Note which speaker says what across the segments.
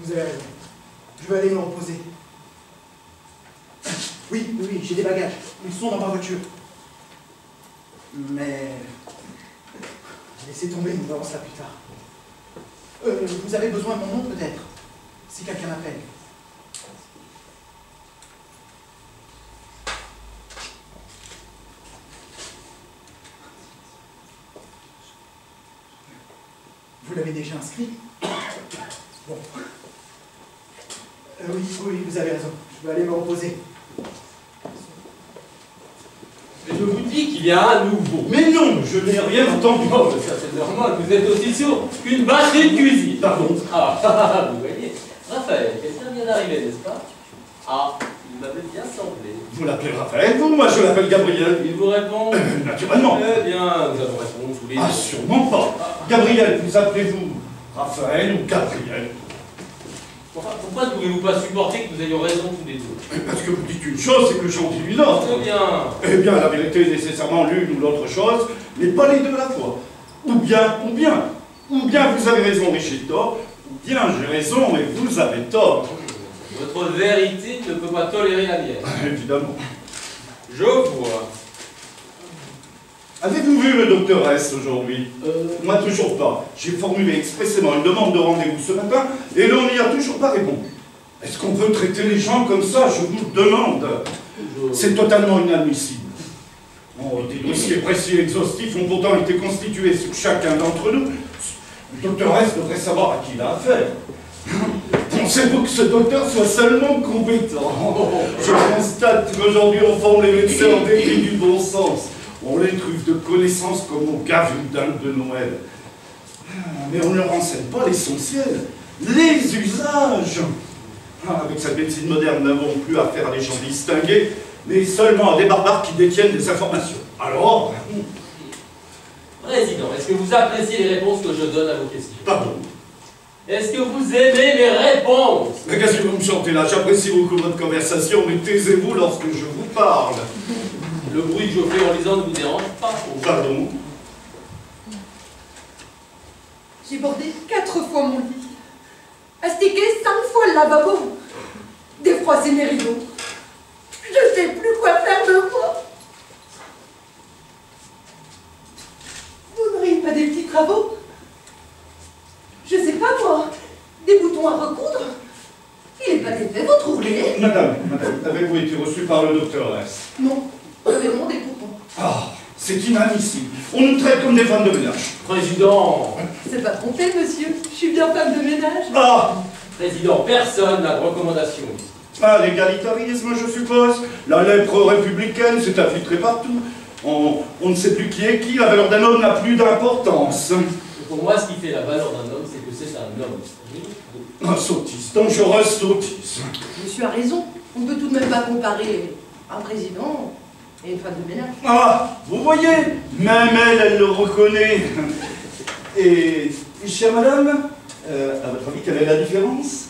Speaker 1: Vous avez raison. Je vais aller me reposer. Oui, j'ai des bagages. Ils sont dans ma voiture. Mais... laissez tomber, nous verrons ça plus tard. Vous avez besoin de mon nom, peut-être? Si quelqu'un m'appelle. Vous l'avez déjà inscrit? Bon. Oui, vous avez raison. Je vais aller me reposer.
Speaker 2: Mais je vous dis qu'il y a un nouveau.
Speaker 3: Mais non, je n'ai rien entendu.
Speaker 2: Oh, mais ça c'est normal, vous êtes aussi sourd qu'une batterie de cuisine.
Speaker 3: Pardon.
Speaker 2: Ah, vous voyez. Raphaël, quelqu'un vient d'arriver, n'est-ce pas? Ah, il m'avait bien semblé.
Speaker 3: Vous l'appelez Raphaël, vous? Moi je l'appelle Gabriel.
Speaker 2: Il vous répond?
Speaker 3: Naturellement.
Speaker 2: Eh bien, nous allons répondre tous les deux.
Speaker 3: Ah, sûrement pas. Gabriel, vous appelez-vous Raphaël ou Gabriel?
Speaker 2: Enfin, pourquoi ne pouvez-vous pas supporter que nous ayons raison tous les deux?
Speaker 3: Parce que vous dites une chose et que j'en dis une autre.
Speaker 2: Eh bien,
Speaker 3: la vérité est nécessairement l'une ou l'autre chose, mais pas les deux à la fois. Ou bien vous avez raison et j'ai tort, ou bien j'ai raison et vous avez tort.
Speaker 2: votre vérité ne peut pas tolérer la mienne.
Speaker 3: Évidemment.
Speaker 2: Je vois.
Speaker 3: Avez-vous vu le docteur S aujourd'hui? Moi toujours pas. J'ai formulé expressément une demande de rendez-vous ce matin et l'on n'y a toujours pas répondu. Est-ce qu'on peut traiter les gens comme ça? Je vous le demande. C'est totalement inadmissible. Oh, des dossiers précis et exhaustifs ont pourtant été constitués sur chacun d'entre nous. Le docteur S devrait savoir à qui il a affaire. Pensez-vous que ce docteur soit seulement compétent? Je constate qu'aujourd'hui on forme les médecins en dépit du bon sens. On les truffe de connaissances comme on gave une dinde de Noël. Mais on ne leur enseigne pas l'essentiel, les usages. Avec cette médecine moderne, nous n'avons plus affaire à des gens distingués, mais seulement à des barbares qui détiennent des informations. Alors...
Speaker 2: Président, est-ce que vous appréciez les réponses que je donne à vos questions?
Speaker 3: Pardon.
Speaker 2: Est-ce que vous aimez mes réponses?
Speaker 3: Mais qu'est-ce que vous me chantez là? J'apprécie beaucoup votre conversation, mais taisez-vous lorsque je vous parle.
Speaker 2: Le bruit que je fais en lisant ne vous dérange pas?
Speaker 3: Pardon.
Speaker 4: J'ai bordé 4 fois mon lit, astiqué 5 fois le lavabo, défroissé mes rideaux. Je sais plus quoi faire de moi. Vous n'auriez pas des petits travaux? Je sais pas moi, des boutons à recoudre? Il n'est pas défait votre ouvrier?
Speaker 3: Madame, avez-vous été reçue par le docteur S?
Speaker 4: Non, vraiment des boutons.
Speaker 3: Ah, c'est inadmissible. On nous traite comme des femmes de ménage.
Speaker 2: Président!
Speaker 4: C'est pas trompé, monsieur. Je suis bien femme de ménage.
Speaker 3: Ah!
Speaker 2: Président, personne n'a de recommandation.
Speaker 3: Ah, l'égalitarisme, je suppose. La lèpre républicaine s'est infiltrée partout. On ne sait plus qui est qui. La valeur d'un homme n'a plus d'importance.
Speaker 2: Pour moi, ce qui fait la valeur d'un homme, c'est que c'est un homme.
Speaker 3: Un sottise, dangereuse sottise.
Speaker 4: Monsieur a raison. On ne peut tout de même pas comparer un président et une femme de ménage.
Speaker 3: Ah, vous voyez, même elle le reconnaît. Et, chère madame, à votre avis, quelle est la différence?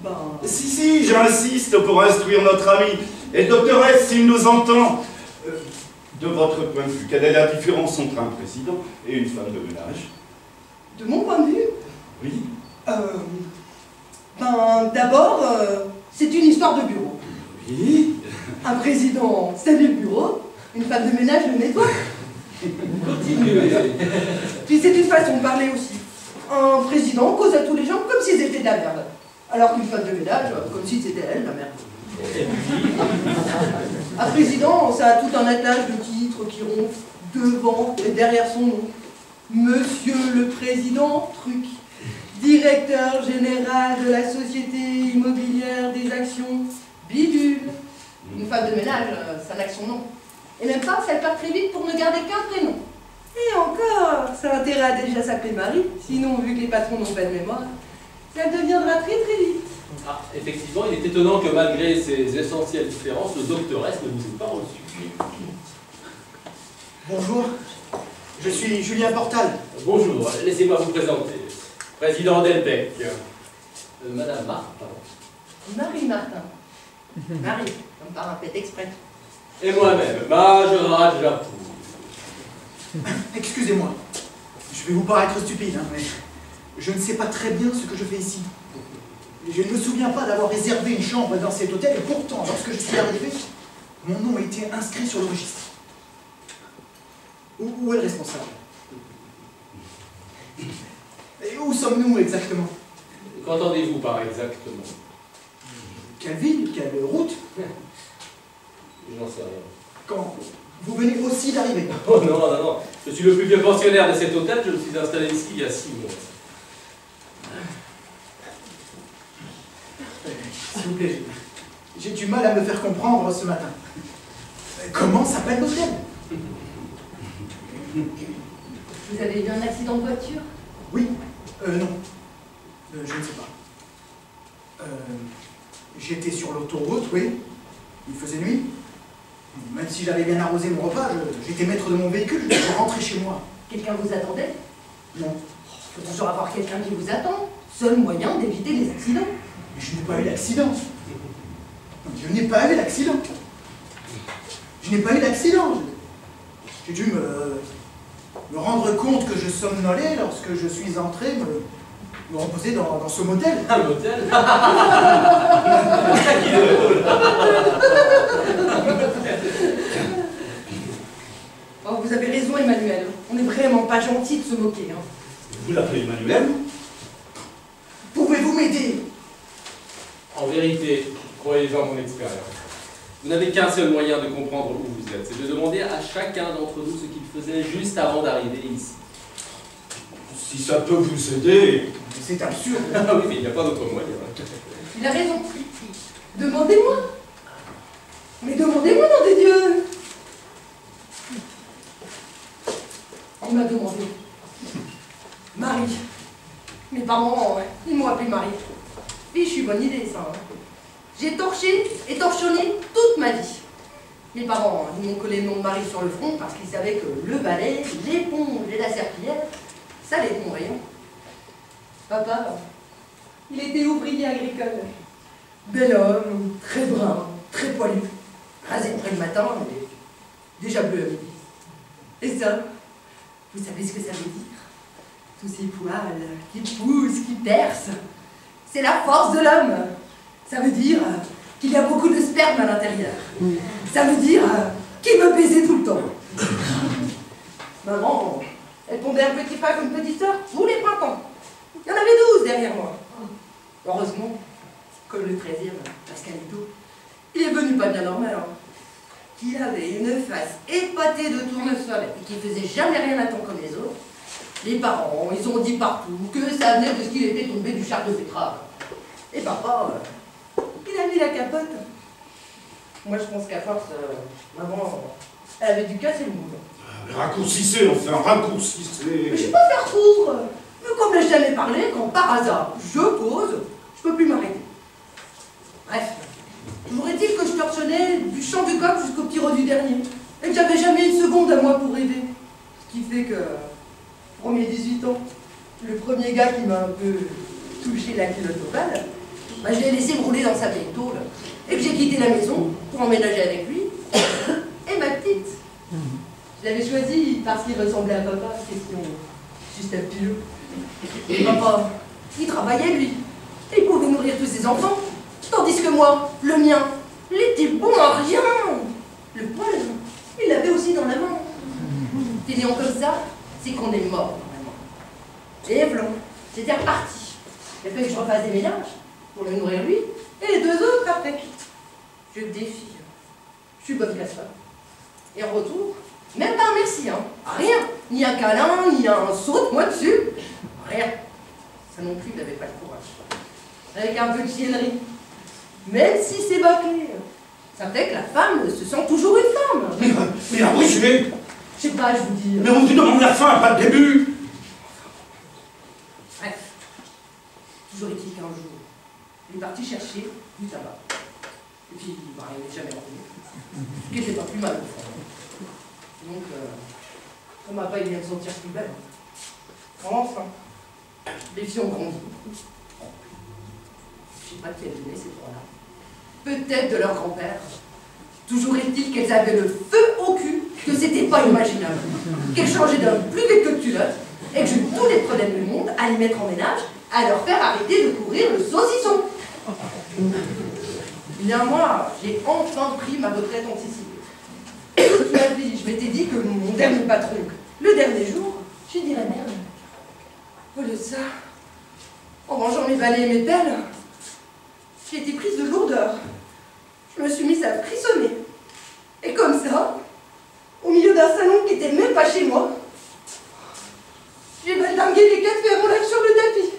Speaker 4: Ben...
Speaker 3: Si, j'insiste pour instruire notre ami. Et le docteur S, s'il nous entend, de votre point de vue, quelle est la différence entre un président et une femme de ménage?
Speaker 4: De mon point de vue?
Speaker 3: Oui.
Speaker 4: Ben, d'abord, c'est une histoire de bureau.
Speaker 3: Oui.
Speaker 4: Un président salue le bureau, une femme de ménage le nettoie.
Speaker 2: Continuez.
Speaker 4: Puis c'est une façon de parler aussi. Un président cause à tous les gens comme s'ils étaient de la merde. Alors qu'une femme de ménage, comme si c'était elle, la merde. Un président, ça a tout un attelage de titres qui ronflent devant et derrière son nom. Monsieur le Président, truc. Directeur général de la Société immobilière des actions, bidule. Une femme de ménage, ça n'a que son nom. Et même pas, elle part très vite pour ne garder qu'un prénom. Et encore, ça a intérêt à déjà s'appeler Marie, sinon, vu que les patrons n'ont pas de mémoire, ça deviendra très très vite.
Speaker 2: Ah, effectivement, il est étonnant que malgré ces essentielles différences, le docteur S ne vous ait pas reçu.
Speaker 1: Bonjour, je suis Julien Portal.
Speaker 2: Bonjour, laissez-moi vous présenter. Président Delbecq. Madame Marthe, pardon.
Speaker 4: Marie Martin. Marie, comme par un fait exprès.
Speaker 2: Et moi-même, Majoraj Japou.
Speaker 1: Excusez-moi, je vais vous paraître stupide, hein, mais je ne sais pas très bien ce que je fais ici. Je ne me souviens pas d'avoir réservé une chambre dans cet hôtel, et pourtant, lorsque je suis arrivé, mon nom a été inscrit sur le registre. Où est le responsable? Et où sommes-nous exactement?
Speaker 2: Qu'entendez-vous par exactement?
Speaker 1: Quelle ville? Quelle route?
Speaker 2: Je n'en sais rien.
Speaker 1: Quand vous venez aussi d'arriver?
Speaker 2: Oh non, non, non. Je suis le plus vieux pensionnaire de cet hôtel, je me suis installé ici il y a 6 mois.
Speaker 1: S'il vous plaît, j'ai du mal à me faire comprendre ce matin. Comment s'appelle l'hôtel?
Speaker 4: Vous avez eu un accident de voiture?
Speaker 1: Oui, non. Je ne sais pas. J'étais sur l'autoroute, oui. Il faisait nuit. Même si j'avais bien arrosé mon repas, j'étais maître de mon véhicule, je rentrais chez moi.
Speaker 4: Quelqu'un vous attendait?
Speaker 1: Non.
Speaker 4: Il faut toujours avoir quelqu'un qui vous attend. Seul moyen d'éviter les accidents.
Speaker 1: Mais je n'ai pas eu d'accident. Je n'ai pas eu d'accident. Je n'ai pas eu d'accident. J'ai dû me rendre compte que je somnolais lorsque je suis entré me reposer dans ce motel.
Speaker 2: Un motel?
Speaker 4: Oh, vous avez raison, Emmanuel. On n'est vraiment pas gentil de se moquer. Hein.
Speaker 3: Vous l'appelez Emmanuel?
Speaker 1: Pouvez-vous m'aider?
Speaker 2: En vérité, croyez-en mon expérience. Vous n'avez qu'un seul moyen de comprendre où vous êtes, c'est de demander à chacun d'entre nous ce qu'il faisait juste avant d'arriver ici.
Speaker 3: Si ça peut vous aider...
Speaker 1: C'est absurde.
Speaker 2: Ah oui, mais il n'y a pas d'autre moyen.
Speaker 4: Il a raison. Demandez-moi. Mais demandez-moi, nom des dieux. Il m'a demandé. Marie. Mes parents, ils m'ont appelé Marie. Fichue bonne idée, ça. Hein. J'ai torché et torchonné toute ma vie. Mes parents, ils m'ont collé le nom de Marie sur le front parce qu'ils savaient que le balai, l'éponge et la serpillière, ça allait être mon rayon. Papa, il était ouvrier agricole. Bel homme, très brun, très poilu. Rasé près le matin, mais déjà bleu à midi. Et ça, vous savez ce que ça veut dire? Tous ces poils qui poussent, qui percent. C'est la force de l'homme. Ça veut dire qu'il y a beaucoup de sperme à l'intérieur. Ça veut dire qu'il me baisait tout le temps. Maman, elle pondait un petit pas comme petite sœur tous les printemps. Il y en avait 12 derrière moi. Heureusement, comme le 13e, Pascalito, il est venu pas bien normal. Hein. Il avait une face épatée de tournesol et qui faisait jamais rien à temps comme les autres. Les parents, ils ont dit partout que ça venait de ce qu'il était tombé du char de betterave. Et papa, il a mis la capote. Moi, je pense qu'à force, maman, elle avait dû casser le moule.
Speaker 3: Raccourcissez, enfin, raccourcissez.
Speaker 4: Mais je vais pas faire court. Mais comme je n'ai jamais parlé, quand par hasard je pose, je peux plus m'arrêter. Bref, toujours est-il que je torchonnais du champ du coq jusqu'au petit ro du dernier, et que j'avais jamais une seconde à moi pour rêver. Ce qui fait que, pour mes 18 ans, le premier gars qui m'a un peu touché la culotte ovale, bah, je l'ai laissé me rouler dans sa vieille tôle, et que j'ai quitté la maison pour emménager avec lui, et ma petite. Je l'avais choisi parce qu'il ressemblait à papa, question juste un petit peu. Et papa, il travaillait lui, et il pouvait nourrir tous ses enfants, tandis que moi, le mien, il était bon à rien. Le poil, il l'avait aussi dans la main. Fainéant comme ça, c'est qu'on est mort normalement. Et blanc, c'était reparti. Il a fallu que je refasse des ménages pour le nourrir lui, et les 2 autres après. Je le défie. Je suis bonne casse. Et en retour, même pas un merci, hein. Rien. Ni un câlin, ni un saute-moi dessus. Rien. Ça non plus, il n'avait pas le courage. Avec un peu de chiennerie. Même si c'est bâclé, ça fait que la femme se sent toujours une femme.
Speaker 3: Mais abrégez.
Speaker 4: Je sais pas, je vous dis.
Speaker 3: Mais on vous demande la fin, pas le début.
Speaker 4: Bref. Toujours est-il qu'un jour, il est parti chercher du tabac. Et puis, bah, il n'est jamais revenu. Ce qui n'était pas plus mal, au fond. Donc, on m'a pas aimé me sentir plus belle. Enfin, les filles ont grandi. Je sais pas qui a donné ces trois-là. Peut-être de leur grand-père. Toujours est-il qu'elles avaient le feu au cul, que c'était pas imaginable. Qu'elles changeaient d'un plus vite que de culotte, et que j'ai eu tous les problèmes du monde à les mettre en ménage, à leur faire arrêter de courir le saucisson. Il y a un mois, j'ai enfin pris ma retraite anticipée. Toute ma vie, je m'étais dit que mon dernier patron, le dernier jour, je dirais merde. Au lieu de ça, en rangeant mes balais et mes pelles, j'ai été prise de lourdeur. Je me suis mise à frissonner. Et comme ça, au milieu d'un salon qui n'était même pas chez moi, j'ai baldingué les 4 ferrons là sur le tapis.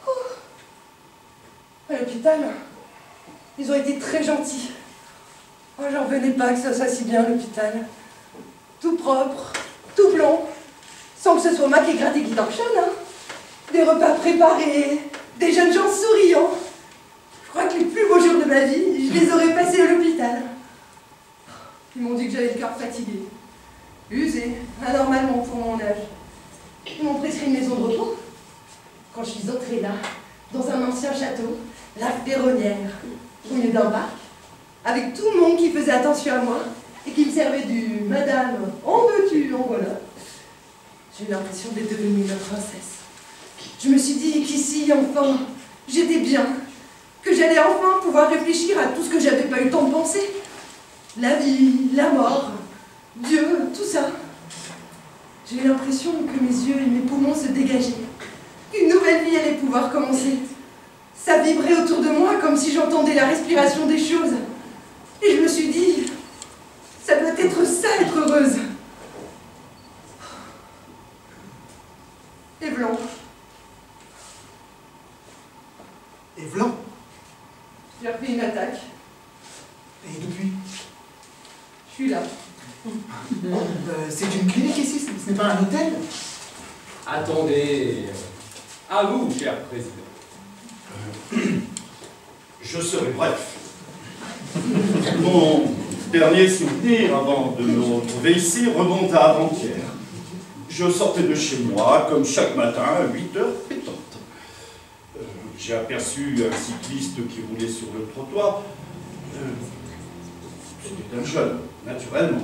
Speaker 4: Oh. À l'hôpital, ils ont été très gentils. Oh, j'en revenais pas que ça soit si bien à l'hôpital. Tout propre, tout blanc, sans que ce soit moi qui ai gratté qui torchonne, hein. Des repas préparés, des jeunes gens souriants. Je crois que les plus beaux jours de ma vie, je les aurais passés à l'hôpital. Ils m'ont dit que j'avais le cœur fatigué, usé, anormalement pour mon âge. Ils m'ont prescrit une maison de repos. Quand je suis entrée là, dans un ancien château, la Ferronnière, au milieu d'un parc, avec tout le monde qui faisait attention à moi et qui me servait du « Madame, en veux-tu, en voilà », j'ai eu l'impression d'être devenue une princesse. Je me suis dit qu'ici, enfin, j'étais bien, que j'allais enfin pouvoir réfléchir à tout ce que j'avais pas eu le temps de penser. La vie, la mort, Dieu, tout ça. J'ai eu l'impression que mes yeux et mes poumons se dégageaient, qu'une nouvelle vie allait pouvoir commencer. Ça vibrait autour de moi comme si j'entendais la respiration des choses. Et je me suis dit, ça doit être ça, être heureuse. Et blanc.
Speaker 1: Et Vlan.
Speaker 4: J'ai repris une attaque.
Speaker 1: Et depuis?
Speaker 4: Je suis là.
Speaker 1: C'est une clinique ici, ce n'est pas un hôtel?
Speaker 2: Attendez. À vous, cher président.
Speaker 3: Je serai bref. Mon dernier souvenir avant de me retrouver ici remonte à avant-hier. Je sortais de chez moi, comme chaque matin, à 8h pétantes. J'ai aperçu un cycliste qui roulait sur le trottoir. C'était un jeune, naturellement.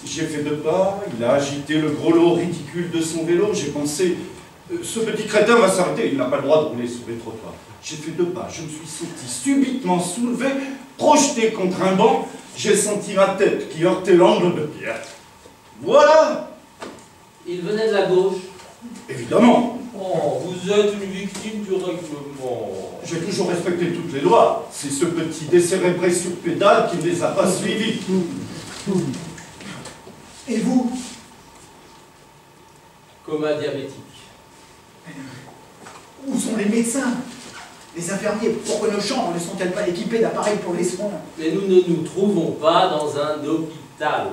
Speaker 3: J'ai fait 2 pas, il a agité le gros lot ridicule de son vélo. J'ai pensé, ce petit crétin va s'arrêter, il n'a pas le droit de rouler sur les trottoirs. J'ai fait 2 pas, je me suis senti subitement soulevé, projeté contre un banc. J'ai senti ma tête qui heurtait l'angle de pierre. Voilà!
Speaker 2: Il venait de la gauche.
Speaker 3: Évidemment.
Speaker 2: Oh, vous êtes une victime du règlement.
Speaker 3: J'ai toujours respecté toutes les lois. C'est ce petit décérébré sur pédale qui ne les a pas suivis.
Speaker 1: Et vous?
Speaker 2: Coma diabétique.
Speaker 1: Où sont les médecins? Les infirmiers? Pourquoi nos chambres ne sont-elles pas équipées d'appareils pour les soins?
Speaker 2: Mais nous ne nous trouvons pas dans un hôpital.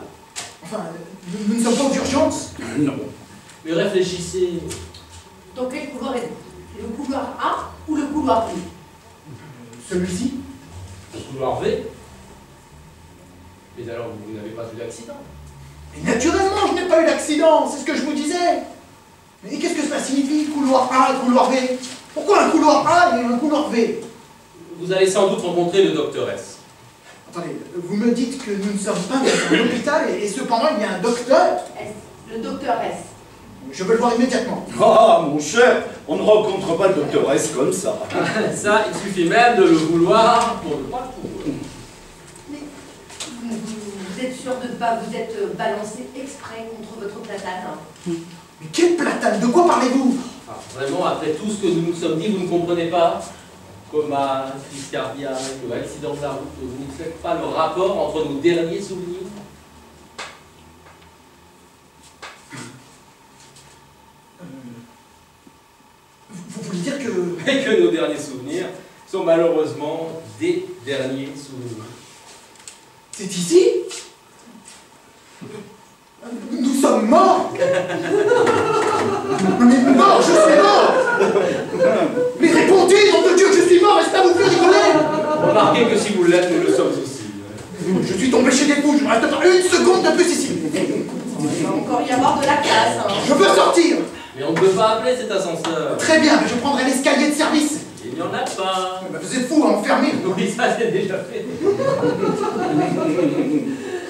Speaker 1: Enfin, nous ne sommes pas aux urgences?
Speaker 3: Non.
Speaker 2: Mais réfléchissez.
Speaker 4: Dans quel couloir êtes-vous? Le couloir A ou le couloir B?
Speaker 1: Celui-ci?
Speaker 2: Le couloir V. Mais alors, vous n'avez pas eu d'accident?
Speaker 1: Mais naturellement, je n'ai pas eu d'accident, c'est ce que je vous disais. Mais qu'est-ce que cela signifie, couloir A et couloir V? Pourquoi un couloir A et un couloir V?
Speaker 2: Vous allez sans doute rencontrer le docteur S.
Speaker 1: Attendez, vous me dites que nous ne sommes pas dans un hôpital et cependant il y a un docteur?
Speaker 4: S. Le docteur S.
Speaker 1: Je veux le voir immédiatement.
Speaker 3: Ah, mon cher, on ne rencontre pas le docteur S comme ça.
Speaker 2: Ça, il suffit même de le vouloir pour ne pas le trouver.
Speaker 4: Mais vous êtes sûr de ne pas vous être balancé exprès contre votre platane?
Speaker 1: Mais quelle platane? De quoi parlez-vous?
Speaker 2: Ah, vraiment, après tout ce que nous nous sommes dit, vous ne comprenez pas? Coma, crise cardiaque, accident de la route, vous ne faites pas le rapport entre nos derniers souvenirs?
Speaker 1: Vous voulez dire que...
Speaker 2: Et que nos derniers souvenirs sont malheureusement des derniers souvenirs.
Speaker 1: C'est ici? Nous sommes morts! Mais mort, je suis mort! Mais répondez, nom de Dieu, je suis mort, est-ce que ça vous fait rigoler?
Speaker 2: Remarquez que si vous l'êtes, nous le sommes aussi.
Speaker 1: Je suis tombé chez des fous, je ne reste pas une seconde de plus ici.
Speaker 4: Il va encore y avoir de la classe, hein.
Speaker 1: Je veux sortir.
Speaker 2: Mais on ne peut pas appeler cet ascenseur.
Speaker 1: Très bien, mais je prendrai l'escalier de service.
Speaker 2: Il n'y en a pas.
Speaker 1: Vous êtes fous à enfermer.
Speaker 2: Oui, ça c'est déjà fait.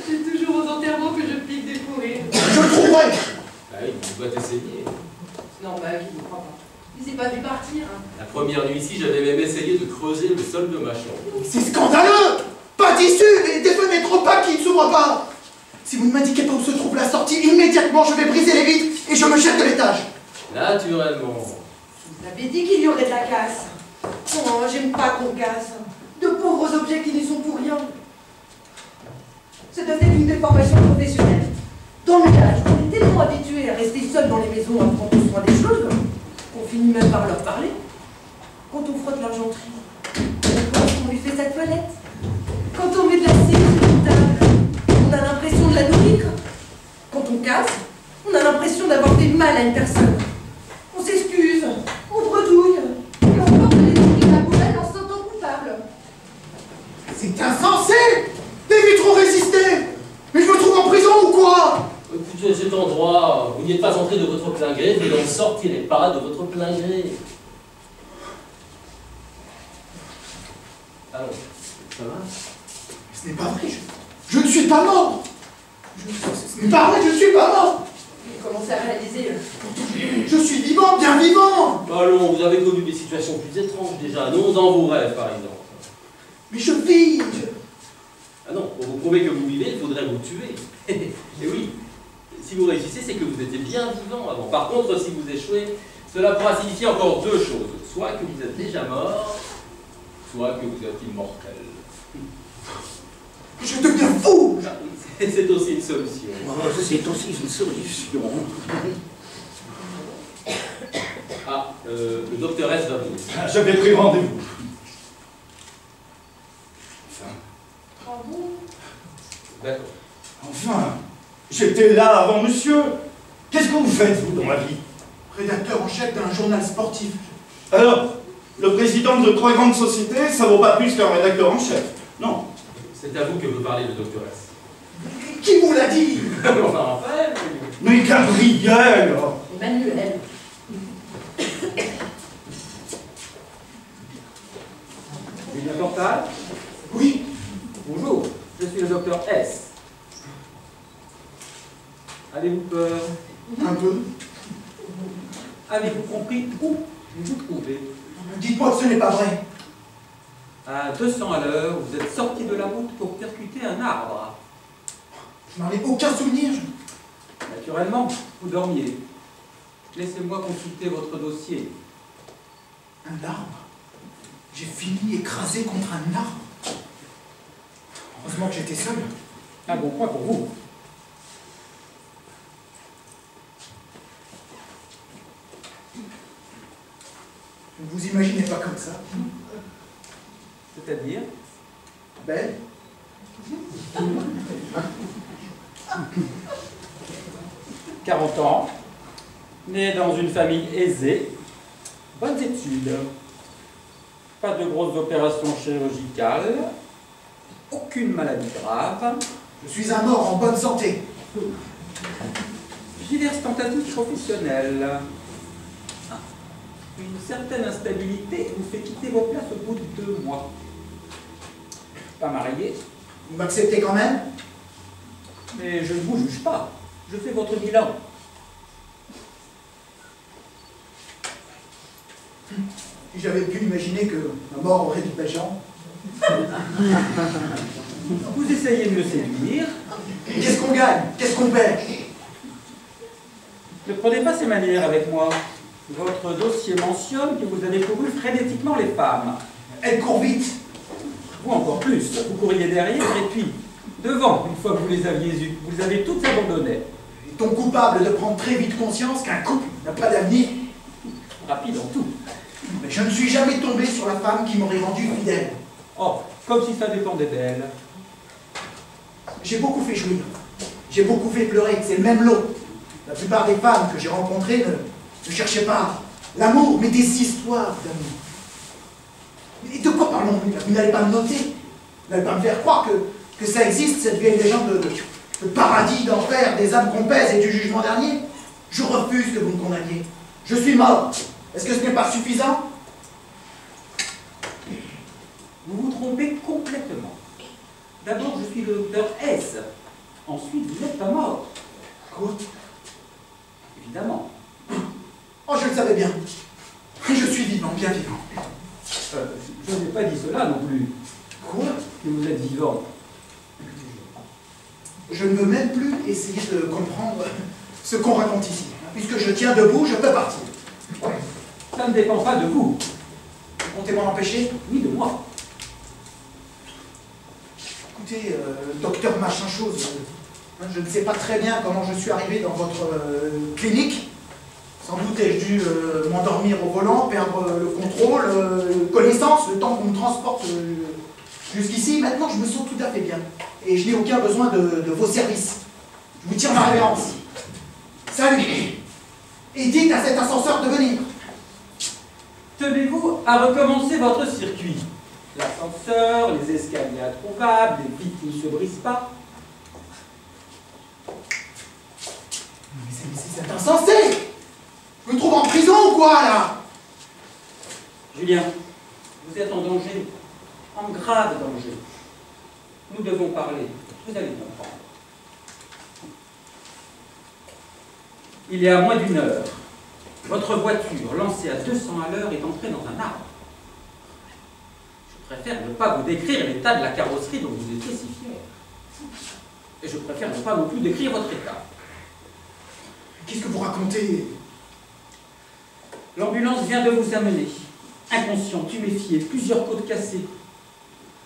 Speaker 4: C'est toujours aux enterrements que je pique des fourrés.
Speaker 1: Je le trouverai.
Speaker 2: Ah oui, tu dois t'essayer.
Speaker 4: C'est normal qu'il ne croit pas. Il s'est pas vu partir.
Speaker 2: La première nuit ici, j'avais même essayé de creuser le sol de ma chambre.
Speaker 1: C'est scandaleux! Pas d'issue et des fenêtres opaques qui ne s'ouvrent pas! Si vous ne m'indiquez pas où se trouve la sortie, immédiatement je vais briser les vitres et je me jette de l'étage!
Speaker 2: Naturellement.
Speaker 4: Je vous avais dit qu'il y aurait de la casse. Oh, j'aime pas qu'on casse. De pauvres objets qui n'y sont pour rien. C'est peut-être une déformation professionnelle. Dans le village, on est tellement habitués à rester seuls dans les maisons à prendre soin des choses qu'on finit même par leur parler. Quand on frotte l'argenterie, on pense qu'on lui fait sa toilette. Quand on met de la cire sur une table, on a l'impression de la nourrir. Quand on casse, on a l'impression d'avoir fait mal à une personne. On s'excuse, on bredouille, et on porte les esprits de la poubelle en se sentant coupable.
Speaker 1: C'est insensé! Les vitres ont résisté! Mais je me trouve en prison ou quoi?
Speaker 2: Écoutez, cet endroit, vous n'y êtes pas entré de votre plein gré, vous n'en sortirez pas de votre plein gré. Allons, ça va?
Speaker 1: Ce n'est pas vrai, je ne suis pas mort! Ce n'est pas vrai, je ne suis pas mort!
Speaker 4: Vous commencez à réaliser.
Speaker 1: Je suis vivant, bien vivant!
Speaker 2: Allons, vous avez connu des situations plus étranges déjà, non dans vos rêves par exemple.
Speaker 1: Mais je vis!
Speaker 2: Ah non, pour vous prouver que vous vivez, il faudrait vous tuer. Et oui, si vous réussissez, c'est que vous étiez bien vivant avant. Par contre, si vous échouez, cela pourra signifier encore deux choses. Soit que vous êtes déjà mort, soit que vous êtes immortel.
Speaker 1: Je deviens fou!
Speaker 2: C'est aussi une solution.
Speaker 3: C'est aussi une solution.
Speaker 2: Ah, le docteur S va venir.
Speaker 3: J'avais pris rendez-vous.
Speaker 2: D'accord.
Speaker 3: Enfin, j'étais là avant monsieur. Qu'est-ce que vous faites, vous, dans la vie?
Speaker 1: Rédacteur en chef d'un journal sportif.
Speaker 3: Alors, le président de 3 grandes sociétés, ça vaut pas plus qu'un rédacteur en chef. Non.
Speaker 2: C'est à vous que veut parler le docteur S.
Speaker 1: Qui vous l'a dit?
Speaker 2: Enfin, Raphaël.
Speaker 3: Mais Gabriel!
Speaker 4: Emmanuel.
Speaker 5: Julien Portal.
Speaker 1: Oui.
Speaker 5: Bonjour, je suis le docteur S. Avez-vous peur?
Speaker 1: Un peu.
Speaker 5: Avez-vous compris où vous vous trouvez?
Speaker 1: Dites-moi que ce n'est pas vrai.
Speaker 5: À 200 à l'heure, vous êtes sorti de la route pour percuter un arbre.
Speaker 1: Je n'en ai aucun souvenir.
Speaker 5: Naturellement, vous dormiez. Laissez-moi consulter votre dossier.
Speaker 1: Un arbre? J'ai fini écrasé contre un arbre. Heureusement que j'étais seul.
Speaker 5: Un bon point pour vous.
Speaker 1: Je ne vous imaginez pas comme ça.
Speaker 5: C'est-à-dire?
Speaker 1: Belle.
Speaker 5: 40 ans, né dans une famille aisée, bonnes études, pas de grosses opérations chirurgicales, aucune maladie grave,
Speaker 1: Je suis un mort en bonne santé.
Speaker 5: diverses tentatives professionnelles. Une certaine instabilité vous fait quitter vos places au bout de 2 mois. Pas marié,
Speaker 1: Vous m'acceptez quand même?
Speaker 5: mais je ne vous juge pas. Je fais votre bilan.
Speaker 1: Si j'avais pu imaginer que ma mort aurait du péchant.
Speaker 5: Vous essayez de me séduire.
Speaker 1: Qu'est-ce qu'on gagne? Qu'est-ce qu'on perd?
Speaker 5: Ne prenez pas ces manières avec moi. Votre dossier mentionne que vous avez couru frénétiquement les femmes.
Speaker 1: Elle court vite.
Speaker 5: Vous encore plus. Vous courriez derrière et puis devant, une fois que vous les aviez eues. Vous les avez toutes abandonnées.
Speaker 1: Est-on coupable de prendre très vite conscience qu'un couple n'a pas d'avenir?
Speaker 5: Rapide en tout.
Speaker 1: Mais je ne suis jamais tombé sur la femme qui m'aurait rendu fidèle.
Speaker 5: Oh, comme si ça dépendait d'elle.
Speaker 1: J'ai beaucoup fait jouir. J'ai beaucoup fait pleurer. C'est le même lot. La plupart des femmes que j'ai rencontrées ne cherchaient pas l'amour, mais des histoires d'amour. Et de quoi parlons-nous là? Vous n'allez pas me noter. Vous n'allez pas me faire croire que ça existe, cette vieille légende de paradis, d'enfer, des âmes qu'on pèse et du jugement dernier. Je refuse que vous me condamniez. Je suis mort. Est-ce que ce n'est pas suffisant?
Speaker 5: Vous vous trompez complètement. D'abord, je suis le docteur S. Ensuite, vous n'êtes pas mort.
Speaker 1: Quoi?
Speaker 5: Évidemment.
Speaker 1: Oh, je le savais bien. veux même plus essayer de comprendre ce qu'on raconte ici. Puisque je tiens debout, je peux partir.
Speaker 5: Ça ne dépend pas de vous,
Speaker 1: Vous comptez m'en empêcher?
Speaker 5: ni de moi.
Speaker 1: Écoutez, docteur machin chose, je ne sais pas très bien comment je suis arrivé dans votre clinique. Sans doute ai-je dû m'endormir au volant, perdre le contrôle, connaissance, le temps qu'on me transporte jusqu'ici. Maintenant, je me sens tout à fait bien. Et je n'ai aucun besoin de vos services. Je vous tire ma révérence. Salut! Et dites à cet ascenseur de venir.
Speaker 5: Tenez-vous à recommencer votre circuit. L'ascenseur, les escaliers introuvables, les vitres qui ne se brisent pas.
Speaker 1: Mais c'est insensé! Je me trouve en prison ou quoi, là?
Speaker 5: Julien, vous êtes en danger, en grave danger. Nous devons parler, vous allez comprendre. Il y a moins d'une heure, votre voiture, lancée à 200 à l'heure, est entrée dans un arbre. Je préfère ne pas vous décrire l'état de la carrosserie dont vous étiez si fier. Et je préfère ne pas non plus décrire votre état.
Speaker 1: Qu'est-ce que vous racontez?
Speaker 5: L'ambulance vient de vous amener, inconscient, tuméfié, plusieurs côtes cassées,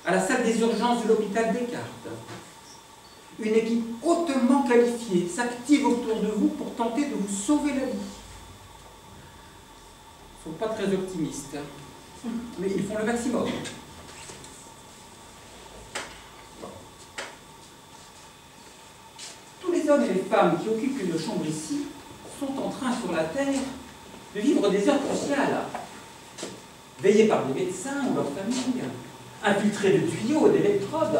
Speaker 5: à la salle des urgences de l'hôpital Descartes. Une équipe hautement qualifiée s'active autour de vous pour tenter de vous sauver la vie. Ils ne sont pas très optimistes, mais ils font le maximum. Tous les hommes et les femmes qui occupent une chambre ici sont en train sur la terre de vivre des heures cruciales, veillés par des médecins ou leurs familles, infiltrés de tuyaux et d'électrodes.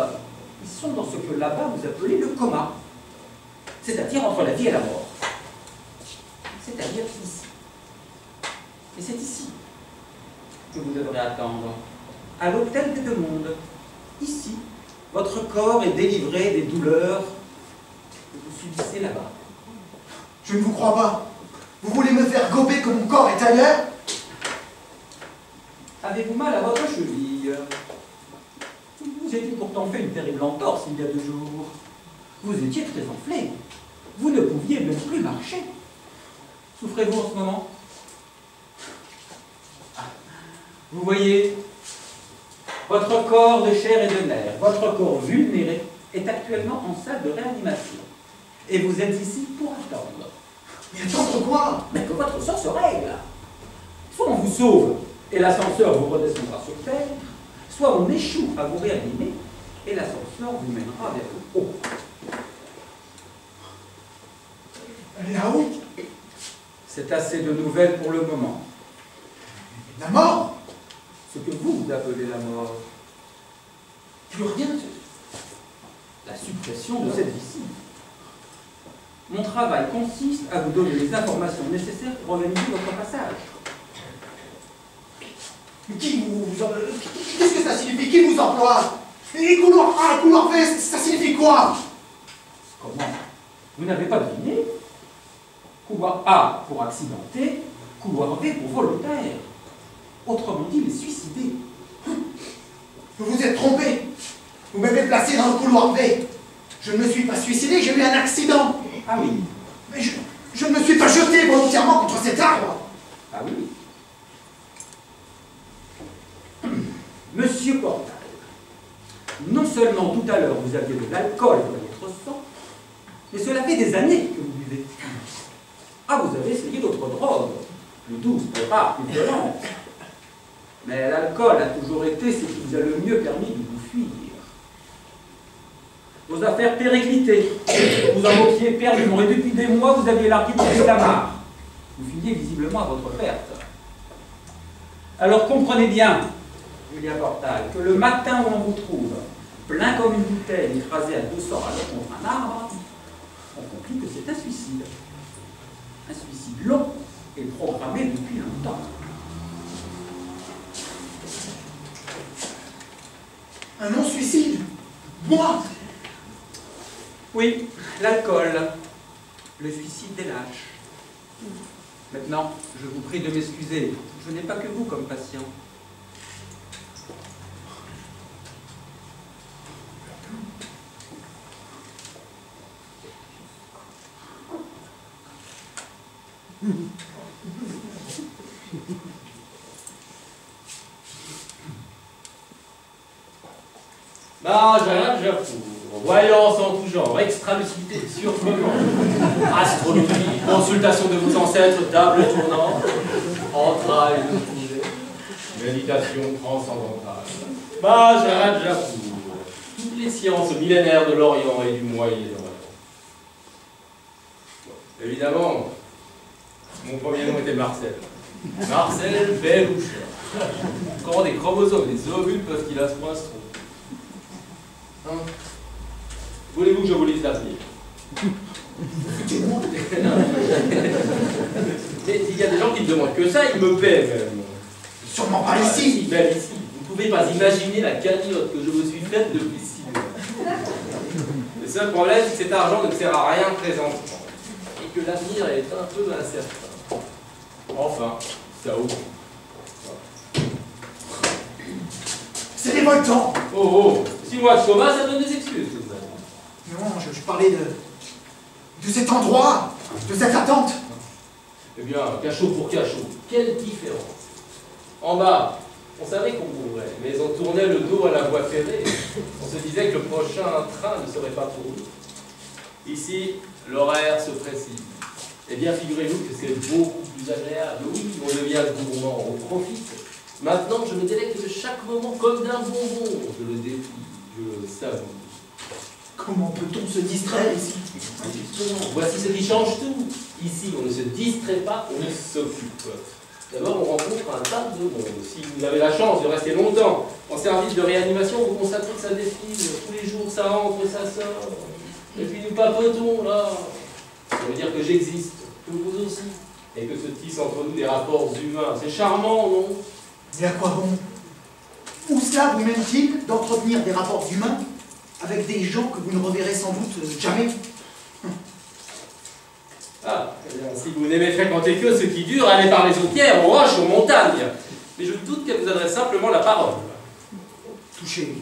Speaker 5: Ils sont dans ce que là-bas vous appelez le coma, c'est-à-dire entre la vie et la mort. C'est-à-dire ici. Et c'est ici que vous devrez attendre, à l'hôtel des deux mondes. Ici, votre corps est délivré des douleurs que vous subissez là-bas.
Speaker 1: Je ne vous crois pas. Vous voulez me faire gober que mon corps est ailleurs?
Speaker 5: Avez-vous mal à votre cheville? Vous étiez pourtant fait une terrible entorse il y a 2 jours. Vous étiez très enflé. Vous ne pouviez même plus marcher. Souffrez-vous en ce moment? Vous voyez, votre corps de chair et de nerfs, votre corps vulnéré, est actuellement en salle de réanimation. Et vous êtes ici pour attendre.
Speaker 1: Mais attendre quoi?
Speaker 5: Mais que votre sort se règle. Soit on vous sauve et l'ascenseur vous redescendra sur terre, soit on échoue à vous réanimer et l'ascenseur vous mènera vers le haut.
Speaker 1: Là-haut?
Speaker 5: C'est assez de nouvelles pour le moment.
Speaker 1: La mort?
Speaker 5: Ce que vous appelez la mort.
Speaker 1: Plus rien.
Speaker 5: La suppression de cette vie-ci. Mon travail consiste à vous donner les informations nécessaires pour organiser votre passage.
Speaker 1: Qu'est-ce que ça signifie? Qui vous emploie? Et couloir A, couloir B, ça signifie quoi?
Speaker 5: Comment? Vous n'avez pas deviné? Couloir A pour accidenté, couloir B pour volontaire. Autrement dit, les suicidés.
Speaker 1: Vous vous êtes trompé. Vous m'avez placé dans le couloir B. Je ne me suis pas suicidé, j'ai eu un accident.
Speaker 5: Ah oui.
Speaker 1: Mais je ne me suis pas jeté volontairement contre cet arbre.
Speaker 5: Ah oui. Monsieur Portal, non seulement tout à l'heure vous aviez de l'alcool dans votre sang, mais cela fait des années que vous buvez. Ah, vous avez essayé d'autres drogues, plus douces, plus rares, plus violentes. Mais l'alcool a toujours été ce qui vous a le mieux permis de vous fuir. Vos affaires périclitaient, vous en moquiez perdument, et depuis des mois vous aviez largué de la mare. Vous filiez visiblement à votre perte. Alors comprenez bien, Julien Portal, que le matin où on vous trouve, plein comme une bouteille écrasée à 200 à l'heure contre un arbre, on conclut que c'est un suicide. Un suicide long et programmé depuis longtemps.
Speaker 1: Un non-suicide? Moi?
Speaker 5: Oui, l'alcool, le suicide des lâches. Maintenant, je vous prie de m'excuser, je n'ai pas que vous comme patient.
Speaker 2: Mage à voyance en tout genre, extra-lucidité, surprenant, astrologie, consultation de vos ancêtres, table tournante, entrailles de poulet, méditation transcendantale, mage à toutes les sciences millénaires de l'Orient et du Moyen-Orient. Bon, évidemment, mon premier nom était Marcel. Marcel Bellouche. Quand des chromosomes et des ovules peuvent-ils à ce point se tromper? Hein? Voulez-vous que je vous lise l'avenir? Mais il y a des gens qui ne demandent que ça, ils me paient même.
Speaker 1: Sûrement pas ici.
Speaker 2: Même ici. Vous ne pouvez pas imaginer la cagnotte que je me suis faite depuis 6 mois. Le seul problème, c'est que cet argent ne sert à rien présentement. Et que l'avenir est un peu incertain. Enfin, ça ouvre.
Speaker 1: C'est révoltant.
Speaker 2: Oh, 6 mois de coma, ça donne des excuses, tout ça.
Speaker 1: Non, je parlais de cet endroit, de cette attente.
Speaker 2: Eh bien, cachot pour cachot, quelle différence. En bas, on savait qu'on mourrait, mais on tournait le dos à la voie ferrée. On se disait que le prochain train ne serait pas pour nous. Ici, l'horaire se précise. Eh bien, figurez-vous que c'est beaucoup plus agréable. Oui, on devient gourmand, on profite. Maintenant, je me délecte de chaque moment comme d'un bonbon. Je le déplie, je le savoure.
Speaker 1: Comment peut-on se distraire ici?
Speaker 2: Justement, voici ce qui change tout. Ici, on ne se distrait pas, on s'occupe. D'abord, on rencontre un tas de monde. Si vous avez la chance de rester longtemps en service de réanimation, vous constatez que ça défile. Tous les jours, ça entre, ça sort. Et puis nous papotons, là. Ça veut dire que j'existe, que vous aussi. Et que se tissent entre nous des rapports humains. C'est charmant, non?
Speaker 1: Mais à quoi bon? Où cela vous mène-t-il d'entretenir des rapports humains avec des gens que vous ne reverrez sans doute jamais?
Speaker 2: Ah, eh bien, si vous n'aimez fréquenter que ce qui dure, allez parler aux pierres, aux roches, aux montagnes. Mais je doute qu'elle vous adresse simplement la parole.
Speaker 1: Touchez.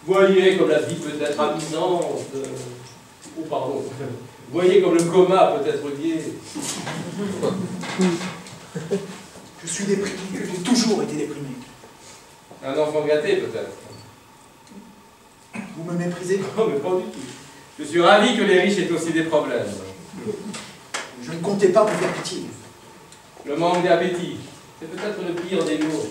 Speaker 2: Voyez comme la vie peut être amusante. Oh, pardon. Voyez comme le coma peut être gai.
Speaker 1: Je suis déprimé, j'ai toujours été déprimé.
Speaker 2: Un enfant gâté, peut-être.
Speaker 1: Vous me méprisez?
Speaker 2: Oh, mais pas du tout. Je suis ravi que les riches aient aussi des problèmes.
Speaker 1: Je ne comptais pas vous faire pitié.
Speaker 2: Le manque d'appétit, c'est peut-être le pire des maux.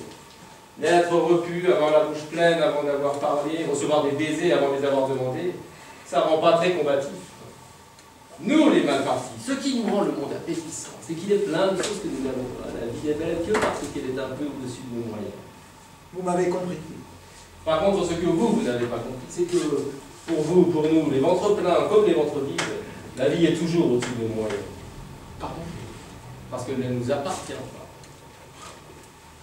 Speaker 2: N'être repu, avoir la bouche pleine avant d'avoir parlé, recevoir des baisers avant de les avoir demandés, ça rend pas très combatif. Nous, les mal partis, ce qui nous rend le monde appétissant, c'est qu'il est plein de choses que nous n'avons pas. La vie est belle que parce qu'elle est un peu au-dessus de nos moyens.
Speaker 1: Vous m'avez compris.
Speaker 2: Par contre, ce que vous n'avez pas compris, c'est que pour vous, pour nous, les ventres pleins comme les ventres vides, la vie est toujours au-dessus de nos moyens.
Speaker 1: Pardon?
Speaker 2: Parce qu'elle ne nous appartient pas.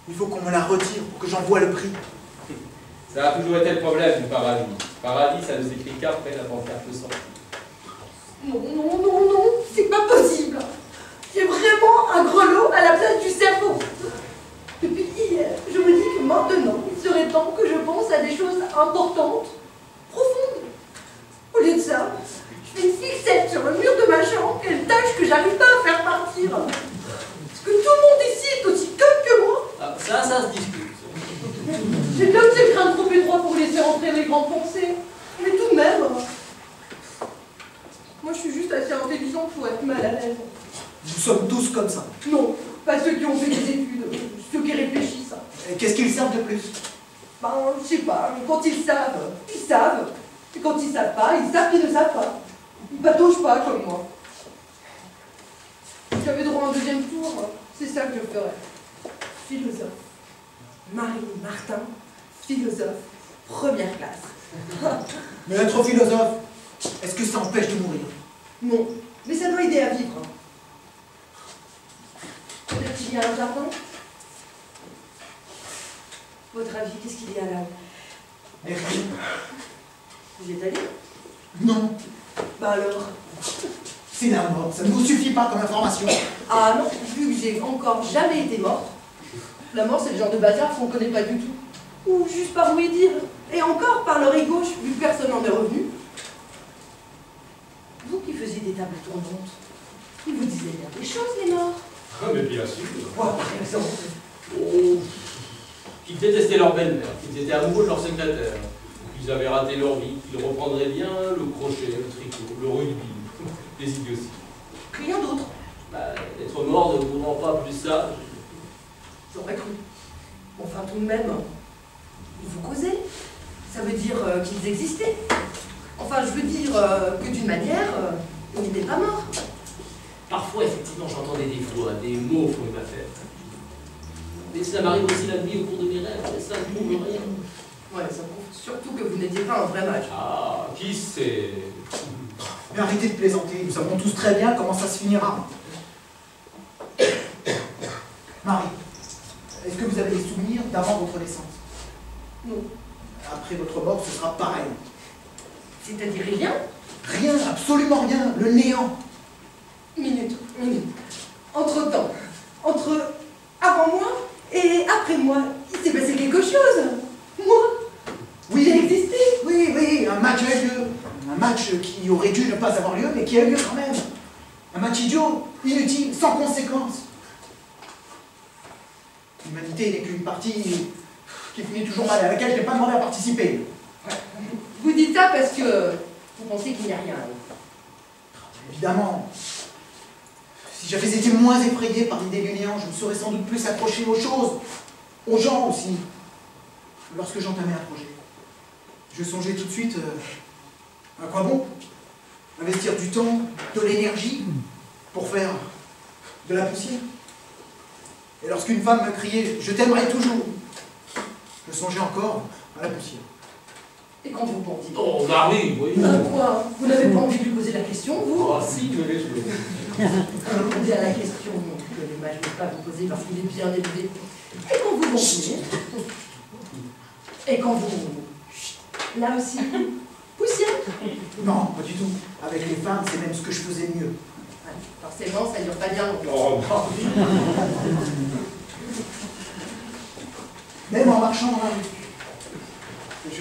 Speaker 1: Il faut qu'on me la retire pour que j'en voie le prix.
Speaker 2: Ça a toujours été le problème du paradis. Paradis, ça ne s'écrit qu'après la pancarte sortie.
Speaker 4: Non, non, non, non, c'est pas possible. J'ai vraiment un grelot à la place du cerveau. Depuis hier, je me dis que maintenant, il serait temps que je pense à des choses importantes, profondes. Au lieu de ça, je fais une fixette sur le mur de ma chambre et une tâche que j'arrive pas à faire partir. Est-ce que tout le monde ici est aussi conne que moi?
Speaker 2: Ah, ça se discute.
Speaker 4: J'ai bien que ces crânes trop étroits pour laisser entrer les grandes pensées. Mais tout de même, moi je suis juste assez intelligente pour être mal à l'aise.
Speaker 1: Nous sommes tous comme ça.
Speaker 4: Non, pas ceux qui ont fait des études, ceux qui réfléchissent.
Speaker 1: Et qu'est-ce qu'ils servent de plus?
Speaker 4: Ben, je sais pas, quand ils savent, ils savent. Et quand ils savent pas, ils savent qu'ils ne savent pas. Ils pataugent pas comme moi. Si j'avais droit à un deuxième tour, c'est ça que je ferais. Philosophe. Marie Martin, philosophe, première classe.
Speaker 1: Mais être philosophe, est-ce que ça empêche de mourir?
Speaker 4: Non, mais ça doit aider à vivre. Peut-être qu'il y a un jardin? Votre avis, qu'est-ce qu'il y a là?
Speaker 1: Mais rien.
Speaker 4: Vous y êtes allé?
Speaker 1: Non.
Speaker 4: Bah alors?
Speaker 1: C'est la mort, ça ne vous suffit pas comme information.
Speaker 4: Ah non, vu que j'ai encore jamais été morte, la mort c'est le genre de bazar qu'on connaît pas du tout. Ou juste par ouï dire, et encore par l'oreille gauche, vu que personne n'en est revenu. Vous qui faisiez des tables tournantes, ils vous disaient bien des choses, les morts.
Speaker 2: Ah, mais bien sûr.
Speaker 4: Quoi, par exemple?
Speaker 2: Oh, qu'ils détestaient leur belle-mère, qu'ils étaient amoureux de leur secrétaire, qu'ils avaient raté leur vie, qu'ils reprendraient bien le crochet, le tricot, le rugby, des idioties.
Speaker 4: Rien d'autre.
Speaker 2: Bah, être mort ne vous rend pas plus sage.
Speaker 4: J'aurais cru. Enfin, tout de même, vous causez. Ça veut dire qu'ils existaient. Enfin, je veux dire que d'une manière, ils n'étaient pas morts.
Speaker 2: Parfois, effectivement, j'entendais des voix, des mots font une affaire. Mais ça m'arrive aussi la nuit au cours de mes rêves, et ça ne prouve rien.
Speaker 4: Ouais, ça prouve surtout que vous n'étiez pas un vrai mage.
Speaker 2: Ah, qui sait?
Speaker 1: Mais arrêtez de plaisanter, nous savons tous très bien comment ça se finira. Marie, est-ce que vous avez des souvenirs d'avant votre naissance?
Speaker 4: Non.
Speaker 1: Après votre mort, ce sera pareil.
Speaker 4: C'est-à-dire rien?
Speaker 1: Rien, absolument rien, le néant.
Speaker 4: Minute. Entre-temps, entre avant moi et après moi, il s'est passé quelque chose. Moi,
Speaker 1: Oui,
Speaker 4: j'ai existé.
Speaker 1: oui, un match a eu lieu. Un match qui aurait dû ne pas avoir lieu, mais qui a eu lieu quand même. Un match idiot, inutile, sans conséquence. L'humanité n'est qu'une partie qui finit toujours mal, à laquelle je n'ai pas demandé à participer.
Speaker 4: Vous dites ça parce que vous pensez qu'il n'y a rien.
Speaker 1: Évidemment. Si j'avais été moins effrayé par l'idée du néant, je me serais sans doute plus accroché aux choses, aux gens aussi. Lorsque j'entamais un projet, je songeais tout de suite à quoi bon investir du temps, de l'énergie pour faire de la poussière. Et lorsqu'une femme me criait « Je t'aimerai toujours », je songeais encore à la poussière.
Speaker 4: Et quand vous pensiez?
Speaker 2: Oh, Marie, oui.
Speaker 4: Quoi? Vous n'avez pas envie de lui poser la question, vous?
Speaker 2: Ah, si, je vais jouer.
Speaker 4: Répondez à la question que les mages ne peuvent pas vous poser parce qu'il est bien élevé. Et quand vous gonflez? Et quand vous... Chut, là aussi, poussière?
Speaker 1: Non, pas du tout. Avec les femmes, c'est même ce que je faisais de mieux.
Speaker 4: Ouais, forcément, ça ne dure pas bien longtemps.
Speaker 2: Oh, Marie.
Speaker 1: Même en marchant dans la rue.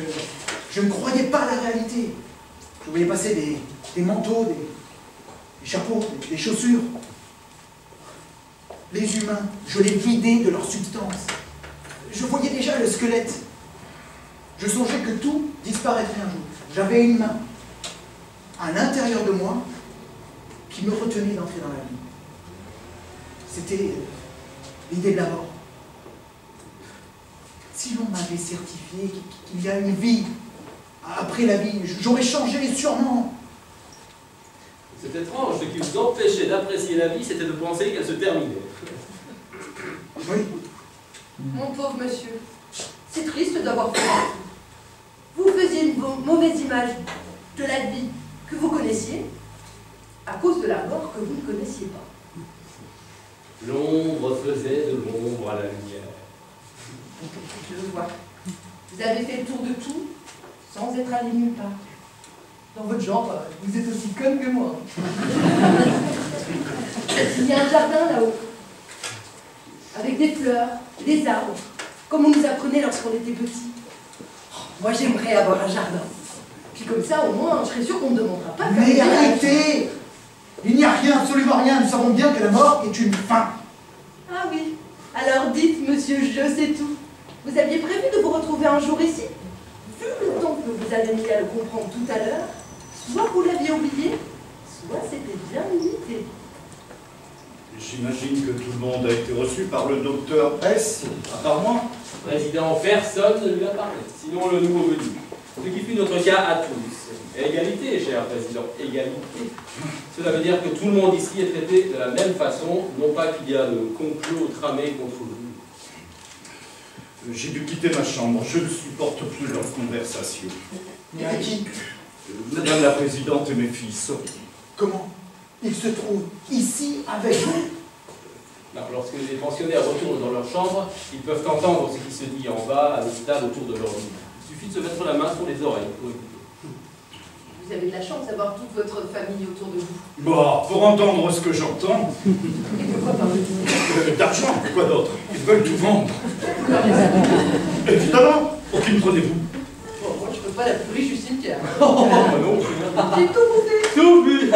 Speaker 1: Je ne croyais pas à la réalité. Je voyais passer des manteaux, des chapeaux, des chaussures. Les humains, je les vidais de leur substance. Je voyais déjà le squelette. Je songeais que tout disparaîtrait un jour. J'avais une main à l'intérieur de moi qui me retenait d'entrer dans la vie. C'était l'idée de la mort. Si l'on m'avait certifié qu'il y a une vie après la vie, j'aurais changé sûrement.
Speaker 2: C'est étrange, ce qui vous empêchait d'apprécier la vie, c'était de penser qu'elle se terminait.
Speaker 1: Oui.
Speaker 4: Mon pauvre monsieur, c'est triste d'avoir fait ça. Vous faisiez une mauvaise image de la vie que vous connaissiez à cause de la mort que vous ne connaissiez pas.
Speaker 2: L'ombre faisait de l'ombre à la lumière.
Speaker 4: Je le vois. Vous avez fait le tour de tout sans être allé nulle part. Dans votre genre, vous êtes aussi conne que moi. Il y a un jardin là-haut, avec des fleurs, des arbres, comme on nous apprenait lorsqu'on était petits. Moi, j'aimerais avoir un jardin. Puis comme ça, au moins, je serais sûre qu'on ne me demandera pas.
Speaker 1: Mais arrêtez! Il n'y a rien, absolument rien. Nous savons bien que la mort est une fin.
Speaker 4: Ah oui. Alors dites, monsieur, je sais tout. Vous aviez prévu de vous retrouver un jour ici? Vu le temps que vous avez mis à le comprendre tout à l'heure, soit vous l'aviez oublié, soit c'était bien limité.
Speaker 3: J'imagine que tout le monde a été reçu par le docteur S, à part moi.
Speaker 2: Président, personne ne lui a parlé, sinon le nouveau venu. Ce qui fut notre cas à tous. Égalité, cher président, égalité. Cela veut dire que tout le monde ici est traité de la même façon, non pas qu'il y a de complot tramé contre vous.
Speaker 3: J'ai dû quitter ma chambre, je ne supporte plus leur conversation.
Speaker 1: Mais à qui?
Speaker 3: Madame la Présidente et mes fils.
Speaker 1: Comment? Ils se trouvent ici avec vous?
Speaker 2: Alors, lorsque les pensionnaires retournent dans leur chambre, ils peuvent entendre ce qui se dit en bas, à l'hôpital, autour de leur lit. Il suffit de se mettre la main sur les oreilles pour écouter.
Speaker 4: Vous avez de la chance d'avoir toute votre famille autour de vous.
Speaker 3: Bon, pour entendre ce que j'entends,
Speaker 4: Et de quoi parlez-vous?
Speaker 3: d'argent, quoi d'autre? Ils veulent tout vendre. Évidemment, pour qui me prenez-vous?
Speaker 4: Bon, moi, je ne peux pas la plus riche du cimetière.
Speaker 2: Oh, non,
Speaker 4: J'ai tout bouffé.
Speaker 2: Tout bu.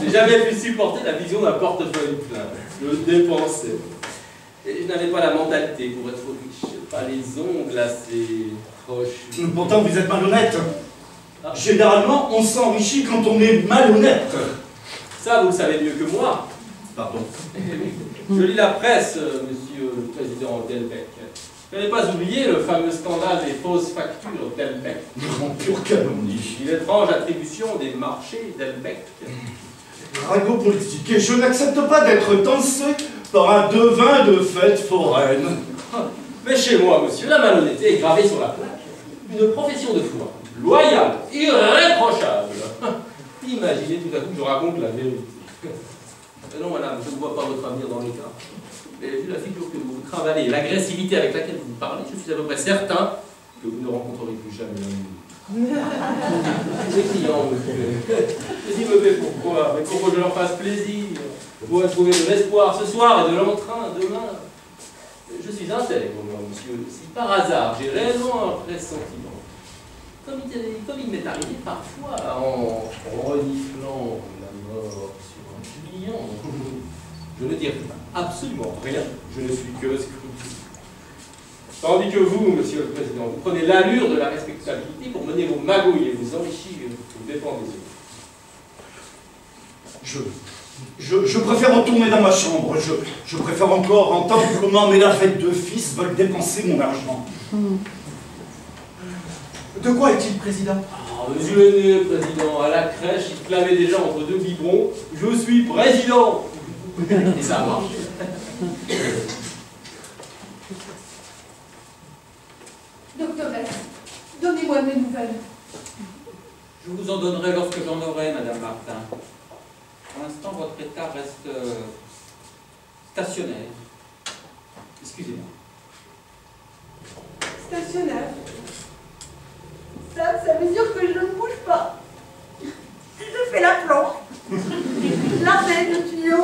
Speaker 2: J'ai jamais pu supporter la vision d'un portefeuille plein. Je dépensais. Et je n'avais pas la mentalité pour être riche. Pas les ongles assez crochus.
Speaker 3: Pourtant, vous êtes malhonnête.
Speaker 2: Ah.
Speaker 3: Généralement, on s'enrichit quand on est malhonnête.
Speaker 2: Ça, vous le savez mieux que moi.
Speaker 3: Pardon.
Speaker 2: Je lis la presse, monsieur le président Delbecq. Je n'avais pas oublié le fameux scandale des fausses factures Delbecq.
Speaker 3: En pure calomnie.
Speaker 2: Une étrange attribution des marchés Delbecq.
Speaker 3: Ragot politique, et je n'accepte pas d'être dansé par un devin de fête foraine.
Speaker 2: Mais chez moi, monsieur, la malhonnêteté est gravée sur la plaque. Une profession de foi, loyale, irréprochable. Imaginez tout à coup que je raconte la vérité. Mais non, madame, je ne vois pas votre avenir dans le cas. Mais vu la figure que vous travaillez et l'agressivité avec laquelle vous parlez, je suis à peu près certain que vous ne rencontrerez plus jamais l'amour. Les clients, monsieur. Je dis, mais pourquoi? Mais pourquoi je leur fasse plaisir? Pour trouver de l'espoir ce soir et de l'entrain demain. Je suis intègre, moi, monsieur. Si par hasard j'ai réellement un pressentiment, comme il m'est arrivé parfois en reniflant la mort sur un client, je ne dirai absolument rien. Je ne suis que scrupuleux. Tandis que vous, monsieur le président, vous prenez l'allure de la respectabilité pour mener vos magouilles et vous enrichir aux dépens des autres.
Speaker 3: Je préfère retourner dans ma chambre. Je préfère encore entendre comment mes larvettes de fils veulent dépenser mon argent.
Speaker 1: De quoi est-il président?
Speaker 2: Ah, monsieur l'aîné, président, à la crèche, il clamait déjà entre deux biberons « Je suis président !» Et ça marche.
Speaker 4: Doctoresse, donnez-moi mes nouvelles.
Speaker 5: Je vous en donnerai lorsque j'en aurai, Madame Martin. Pour l'instant, votre état reste stationnaire. Excusez-moi.
Speaker 4: Stationnaire. Ça veut dire que je ne bouge pas. Je fais la planche. L'arrêt de tuyau.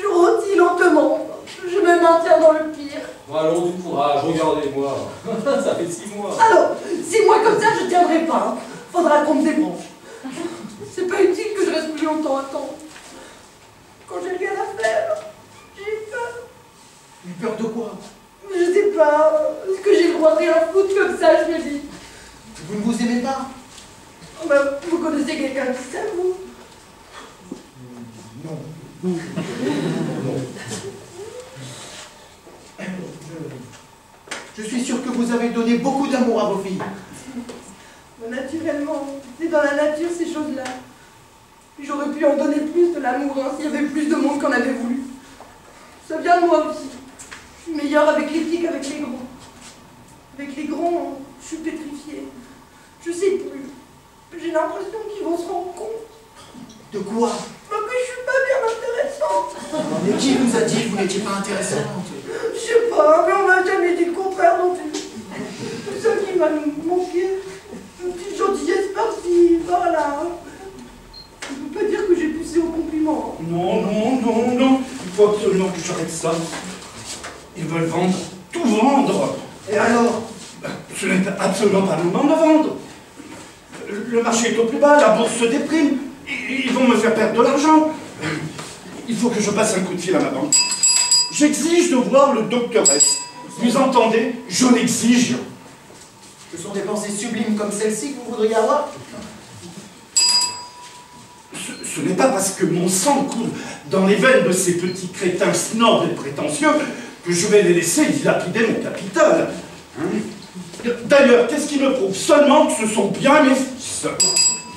Speaker 4: Je rôtis lentement. Je me maintiens dans le pire.
Speaker 2: Allons, du courage, regardez-moi. Ça fait 6 mois.
Speaker 4: Alors, 6 mois comme ça, je ne tiendrai pas. Faudra qu'on me débranche. C'est pas utile que je reste plus longtemps à temps. Quand j'ai rien à faire, j'ai peur.
Speaker 1: J'ai peur de quoi?
Speaker 4: Je sais pas. Est-ce que j'ai le droit de rien foutre comme ça, je me dis.
Speaker 1: Vous ne vous aimez pas?
Speaker 4: Oh, bah, vous connaissez quelqu'un qui s'aime, vous?
Speaker 1: Non. Je suis sûr que vous avez donné beaucoup d'amour à vos filles.
Speaker 4: Naturellement, c'est dans la nature ces choses-là. J'aurais pu en donner plus de l'amour hein, s'il y avait plus de monde qu'en avait voulu. Ça vient de moi aussi. Je suis meilleure avec les petits qu'avec les grands. Avec les grands, je suis pétrifiée. Je sais plus. J'ai l'impression qu'ils vont se rendre compte.
Speaker 1: De quoi?
Speaker 4: Que je suis pas bien intéressante.
Speaker 1: Mais qui vous a dit que vous n'étiez pas intéressante?
Speaker 4: Je sais pas, mais on m'a jamais dit le contraire non plus. C'est ça qui m'a manqué. Une petite gentillesse par-ci, par-là. Je ne peux pas dire que j'ai poussé au compliment.
Speaker 3: Non. Il faut absolument que j'arrête ça. Ils veulent vendre, tout vendre.
Speaker 1: Et alors?
Speaker 3: Ce n'est absolument pas le moment de vendre. Le marché est au plus bas, la bourse se déprime. Ils vont me faire perdre de l'argent. Il faut que je passe un coup de fil à ma banque. J'exige de voir le docteur S. Vous entendez? Je l'exige.
Speaker 1: Ce sont des pensées sublimes comme celle-ci que vous voudriez avoir?
Speaker 3: Ce n'est pas parce que mon sang coule dans les veines de ces petits crétins snobs et prétentieux que je vais les laisser dilapider mon capital. Hein? D'ailleurs, qu'est-ce qui me prouve seulement que ce sont bien mes fils?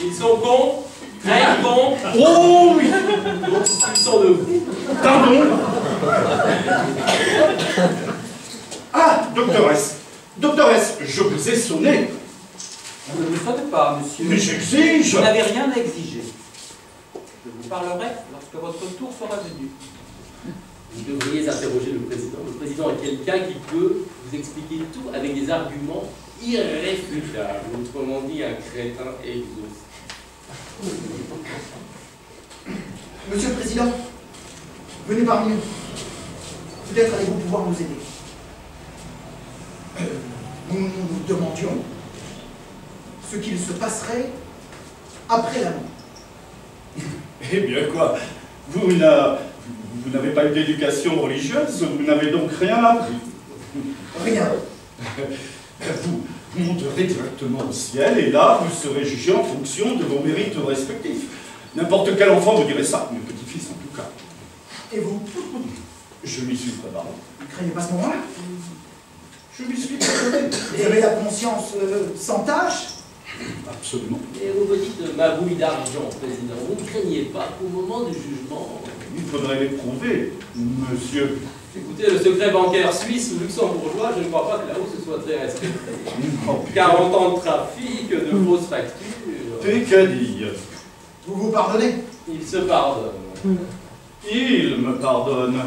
Speaker 2: Ils sont cons, très cons.
Speaker 3: Oh oui!
Speaker 2: Ils sont de vous.
Speaker 3: Pardon? Ah, docteur S. Docteur S, je vous ai sonné.
Speaker 5: Vous ne me sonnez pas, monsieur.
Speaker 3: Mais j'exige.
Speaker 5: Vous n'avez rien à exiger. Je vous parlerai lorsque votre tour sera venu.
Speaker 2: Vous devriez interroger le président. Le président est quelqu'un qui peut vous expliquer tout avec des arguments irréfutables. Autrement dit, un crétin exhaustif.
Speaker 1: Monsieur le Président, venez parmi nous. Peut-être allez-vous pouvoir nous aider. Nous nous demandions ce qu'il se passerait après la mort.
Speaker 3: Eh bien quoi, vous n'avez pas eu d'éducation religieuse, vous n'avez donc rien appris.
Speaker 1: Rien.
Speaker 3: Vous monterez directement au ciel et là, vous serez jugé en fonction de vos mérites respectifs. N'importe quel enfant vous dirait ça, mes petits-fils en tout cas.
Speaker 1: Et vous?
Speaker 3: Je m'y suis préparé.
Speaker 1: Vous ne craignez pas ce moment-là? Je m'y suis préparé. Vous avez la conscience sans tâche?
Speaker 3: Absolument.
Speaker 2: Et vous me dites ma bouille d'argent, président. Vous ne craignez pas qu'au moment du jugement...
Speaker 3: Il faudrait l'éprouver, monsieur.
Speaker 2: Écoutez, le secret bancaire suisse ou luxembourgeois, je ne crois pas que là-haut ce soit très respecté. 40 ans de trafic, de fausses factures...
Speaker 3: Pécadille.
Speaker 1: Vous vous pardonnez?
Speaker 2: Il se pardonne.
Speaker 3: Il me pardonne.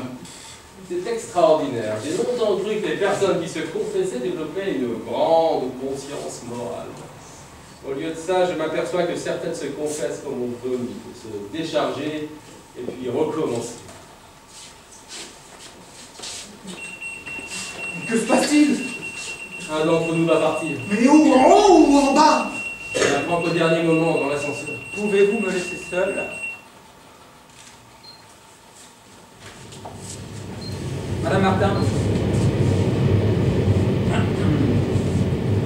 Speaker 2: C'est extraordinaire. J'ai longtemps cru que les personnes qui se confessaient développaient une grande conscience morale. Au lieu de ça, je m'aperçois que certaines se confessent comme on vomi, pour se décharger et puis recommencer.
Speaker 1: Que se passe-t-il?
Speaker 2: Un d'entre nous va partir.
Speaker 1: Mais où? En haut ou en bas?
Speaker 2: On apprend qu'au dernier moment dans l'ascenseur.
Speaker 5: Pouvez-vous me laisser seul? Madame Martin,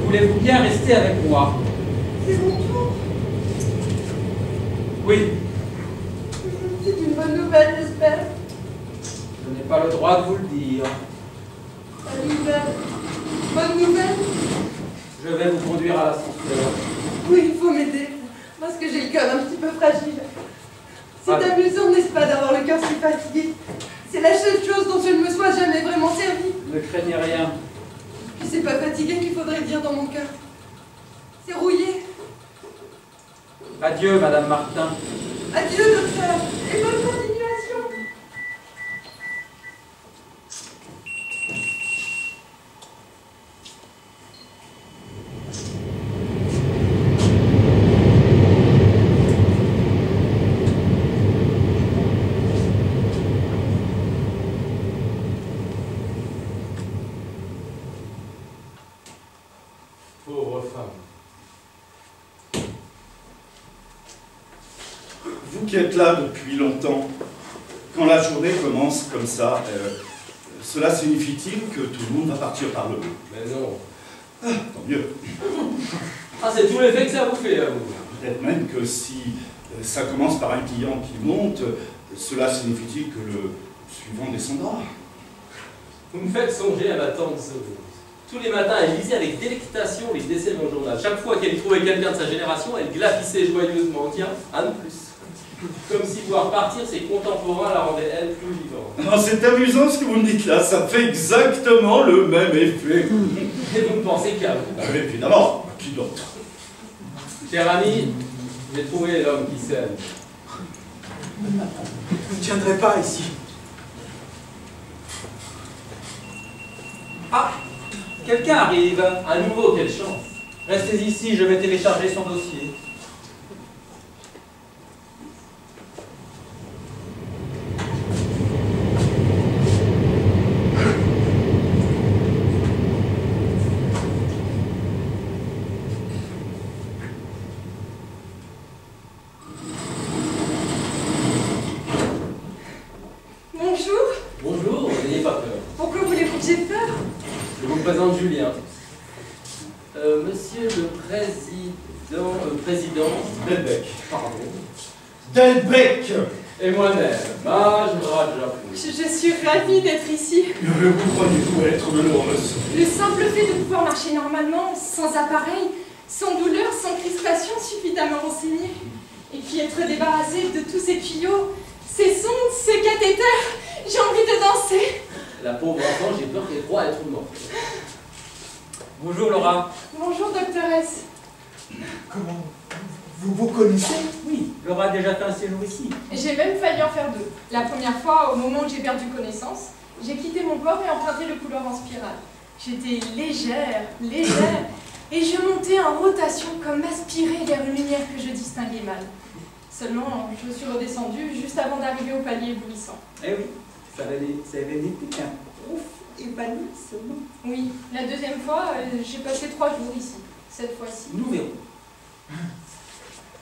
Speaker 5: voulez-vous bien rester avec moi?
Speaker 4: C'est mon tour.
Speaker 5: Oui,
Speaker 4: C'est une bonne nouvelle, j'espère.
Speaker 5: je n'ai pas le droit de vous le dire.
Speaker 4: Bonne nouvelle. Bonne nouvelle?
Speaker 5: Je vais vous conduire à l'ascenseur.
Speaker 4: Oui, il faut m'aider. Parce que j'ai le cœur un petit peu fragile. C'est
Speaker 5: Ah.
Speaker 4: amusant, n'est-ce pas, d'avoir le cœur si fatigué? C'est la seule chose dont je ne me sois jamais vraiment servi.
Speaker 5: Ne craignez rien.
Speaker 4: Puis c'est pas fatigué qu'il faudrait dire dans mon cœur. C'est rouillé.
Speaker 5: Adieu, Madame Martin.
Speaker 4: Adieu, docteur. Et bonne continuation.
Speaker 2: Pauvre femme.
Speaker 3: Vous qui êtes là depuis longtemps, quand la journée commence comme ça, cela signifie-t-il que tout le monde va partir par le haut?
Speaker 2: Mais non.
Speaker 3: Tant mieux.
Speaker 2: Ah, c'est tout l'effet que ça vous fait, à vous.
Speaker 3: Peut-être même que si ça commence par un client qui monte, cela signifie-t-il que le suivant descendra?
Speaker 2: Vous me faites songer à ma tante Sauveuse. Tous les matins, elle lisait avec délectation les décès de mon journal. Chaque fois qu'elle trouvait quelqu'un de sa génération, elle glapissait joyeusement. Tiens, un de plus. Comme si voir partir ses contemporains la rendait, elle, plus vivante.
Speaker 3: Non, c'est amusant ce que vous me dites là, ça fait exactement le même effet.
Speaker 2: Et vous ne pensez qu'à vous.
Speaker 3: Ah oui, évidemment, qui d'autre?
Speaker 2: Cher ami, j'ai trouvé l'homme qui s'aime.
Speaker 1: Vous ne tiendrez pas ici.
Speaker 5: Ah, quelqu'un arrive.
Speaker 2: À nouveau, quelle chance.
Speaker 5: Restez ici, je vais télécharger son dossier.
Speaker 4: Bonjour.
Speaker 2: Bonjour, n'ayez pas peur.
Speaker 4: Pourquoi voulez-vous que j'ai peur?
Speaker 2: Je vous présente Julien. Monsieur le président Delbecq, pardon.
Speaker 3: Delbecq!
Speaker 2: Et moi-même, Maj Rajapur.
Speaker 6: Je suis ravie d'être ici.
Speaker 3: Vous croyez-vous être de l'heureux?
Speaker 6: Le simple fait de pouvoir marcher normalement, sans appareil, sans douleur, sans crispation, suffit à me renseigner. Et puis être débarrassé de tous ces tuyaux, ces sondes, ces cathéters, j'ai envie de danser.
Speaker 2: La pauvre enfant, j'ai peur qu'elle croie être morte.
Speaker 5: Bonjour Laura.
Speaker 6: Bonjour, doctoresse.
Speaker 1: Comment? Vous vous connaissez?
Speaker 5: Oui, Laura a déjà fait un séjour ici.
Speaker 6: J'ai même failli en faire deux. La première fois, au moment où j'ai perdu connaissance, j'ai quitté mon corps et emprunté le couloir en spirale. J'étais légère, et je montais en rotation comme aspirée vers une lumière que je distinguais mal. Seulement, je suis redescendue juste avant d'arriver au palier éblouissant.
Speaker 5: Eh oui, ça avait été qu'un ouf épanouissement.
Speaker 6: Oui, la deuxième fois, j'ai passé 3 jours ici, cette fois-ci.
Speaker 5: Nous verrons.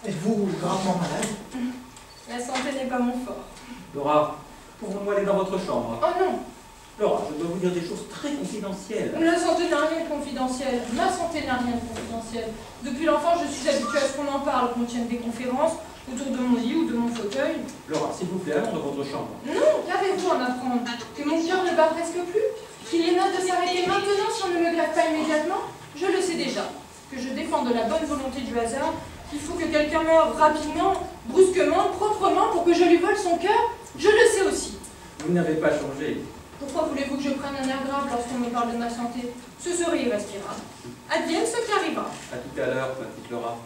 Speaker 1: Êtes-vous gravement malade?
Speaker 6: La santé n'est pas mon fort.
Speaker 5: Laura, pouvons-nous aller dans votre chambre?
Speaker 6: Oh non,
Speaker 5: Laura, je dois vous dire des choses très confidentielles.
Speaker 6: la santé n'a rien de confidentiel. Ma santé n'a rien de confidentiel. Depuis l'enfance, je suis habituée à ce qu'on en parle, qu'on tienne des conférences autour de mon lit ou de mon fauteuil.
Speaker 5: Laura, s'il vous plaît, allons dans votre chambre.
Speaker 6: Non, qu'avez-vous à m'apprendre? Que mon cœur ne bat presque plus? Qu'il est note de s'arrêter maintenant si on ne me greffe pas immédiatement? Je le sais déjà. Que je défends de la bonne volonté du hasard. Qu'il faut que quelqu'un meure rapidement, brusquement, proprement pour que je lui vole son cœur? Je le sais aussi.
Speaker 5: Vous n'avez pas changé.
Speaker 6: Pourquoi voulez-vous que je prenne un air grave lorsqu'on me parle de ma santé? Ce serait irrespirable. Advienne ce qui arrivera.
Speaker 5: À tout à l'heure, petite Laura.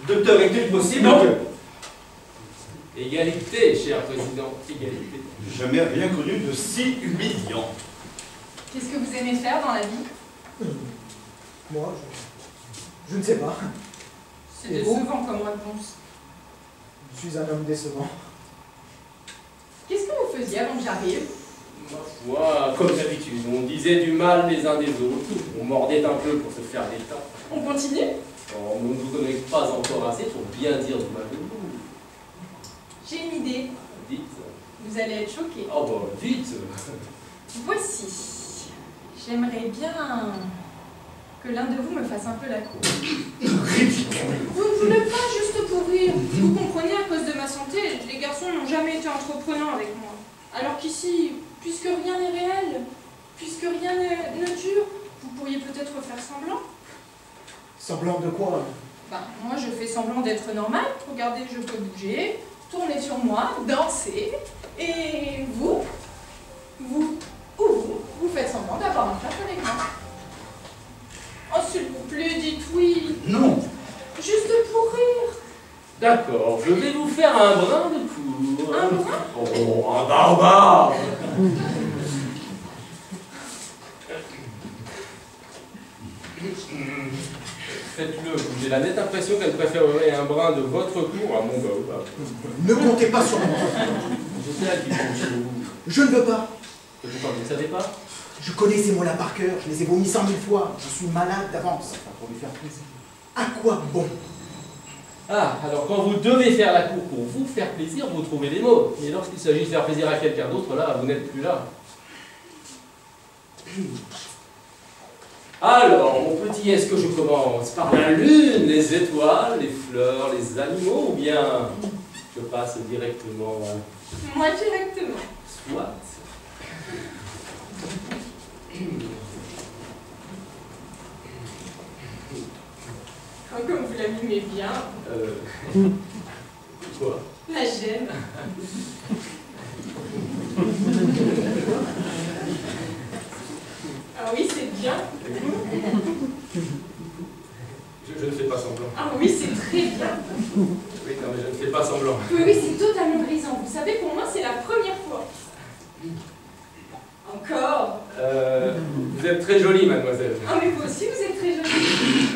Speaker 3: Docteur, est-il possible
Speaker 5: Non.
Speaker 3: que...
Speaker 2: Égalité, cher président, égalité.
Speaker 3: Jamais rien connu de si humiliant.
Speaker 6: Qu'est-ce que vous aimez faire dans la vie?
Speaker 1: Moi, je ne sais pas.
Speaker 6: C'est
Speaker 1: Et vous?
Speaker 6: décevant comme réponse.
Speaker 1: Je suis un homme décevant.
Speaker 6: Qu'est-ce que vous faisiez avant que j'arrive?
Speaker 2: Ma foi, comme d'habitude, on disait du mal les uns des autres, on mordait un peu pour se faire l'état.
Speaker 6: On continue?
Speaker 2: Oh, nous ne vous connaissons pas encore assez pour bien dire du mal de vous.
Speaker 6: J'ai une idée.
Speaker 2: Dites.
Speaker 6: Vous allez être choqués.
Speaker 2: Oh bah, dites.
Speaker 6: Voici. J'aimerais bien que l'un de vous me fasse un peu la cour. Vous ne voulez pas juste pour rire. Vous comprenez, à cause de ma santé, les garçons n'ont jamais été entreprenants avec moi. Alors qu'ici, puisque rien n'est réel, puisque rien ne dure, vous pourriez peut-être faire semblant.
Speaker 1: Semblant de quoi?
Speaker 6: Ben, moi je fais semblant d'être normal. Regardez, je peux bouger, tourner sur moi, danser. Et vous faites semblant d'avoir un flash avec moi. Oh, s'il vous plaît, dites oui.
Speaker 3: Non.
Speaker 6: Juste pour rire.
Speaker 2: D'accord, je vais vous faire un brin de cour.
Speaker 6: Un brin?
Speaker 2: Oh, un barbare. Faites-le, j'ai la nette impression qu'elle préférerait un brin de votre cour à mon baobab.
Speaker 1: Ne comptez pas sur moi.
Speaker 2: Je sais à qui compte sur vous.
Speaker 1: Je ne veux pas.
Speaker 2: Et pourquoi vous ne savez pas?
Speaker 1: Je connais ces mots-là par cœur. Je les ai vomis 100 000 fois. Je suis malade d'avance. Pour lui faire plaisir. À quoi bon?
Speaker 2: Ah, alors quand vous devez faire la cour pour vous faire plaisir, vous trouvez les mots. Mais lorsqu'il s'agit de faire plaisir à quelqu'un d'autre, là, vous n'êtes plus là. Alors, mon petit, est-ce que je commence par la lune, les étoiles, les fleurs, les animaux, ou bien je passe directement à...
Speaker 6: Moi directement.
Speaker 2: Soit.
Speaker 6: Comme vous l'animez bien.
Speaker 2: Quoi?
Speaker 6: La gêne. Ah oui, c'est bien.
Speaker 2: Je ne fais pas semblant.
Speaker 6: Ah oui, c'est très bien.
Speaker 2: Oui, non, mais je ne fais pas semblant.
Speaker 6: Oui, oui, c'est totalement grisant. Vous savez, pour moi, c'est la première fois. Encore.
Speaker 2: Vous êtes très jolie, mademoiselle.
Speaker 6: Ah, mais vous aussi, vous êtes très jolie.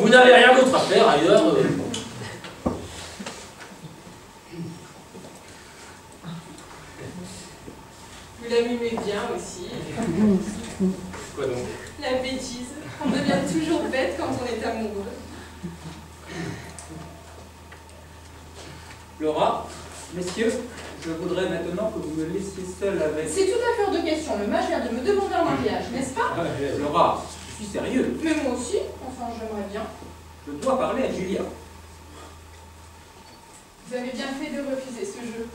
Speaker 2: Vous n'avez rien d'autre à faire ailleurs.
Speaker 6: Vous l'animez bien aussi.
Speaker 2: Quoi donc?
Speaker 6: La bêtise. On devient toujours bête quand on est amoureux.
Speaker 5: Laura, messieurs, je voudrais maintenant que vous me laissiez seul avec...
Speaker 6: C'est tout à fait hors de question. Le mage vient de me demander un mariage, n'est-ce pas?
Speaker 5: Laura, je suis sérieux.
Speaker 6: Mais moi aussi. Enfin, j'aimerais bien.
Speaker 5: Je dois parler à Julia.
Speaker 6: Vous avez bien fait de refuser ce jeu.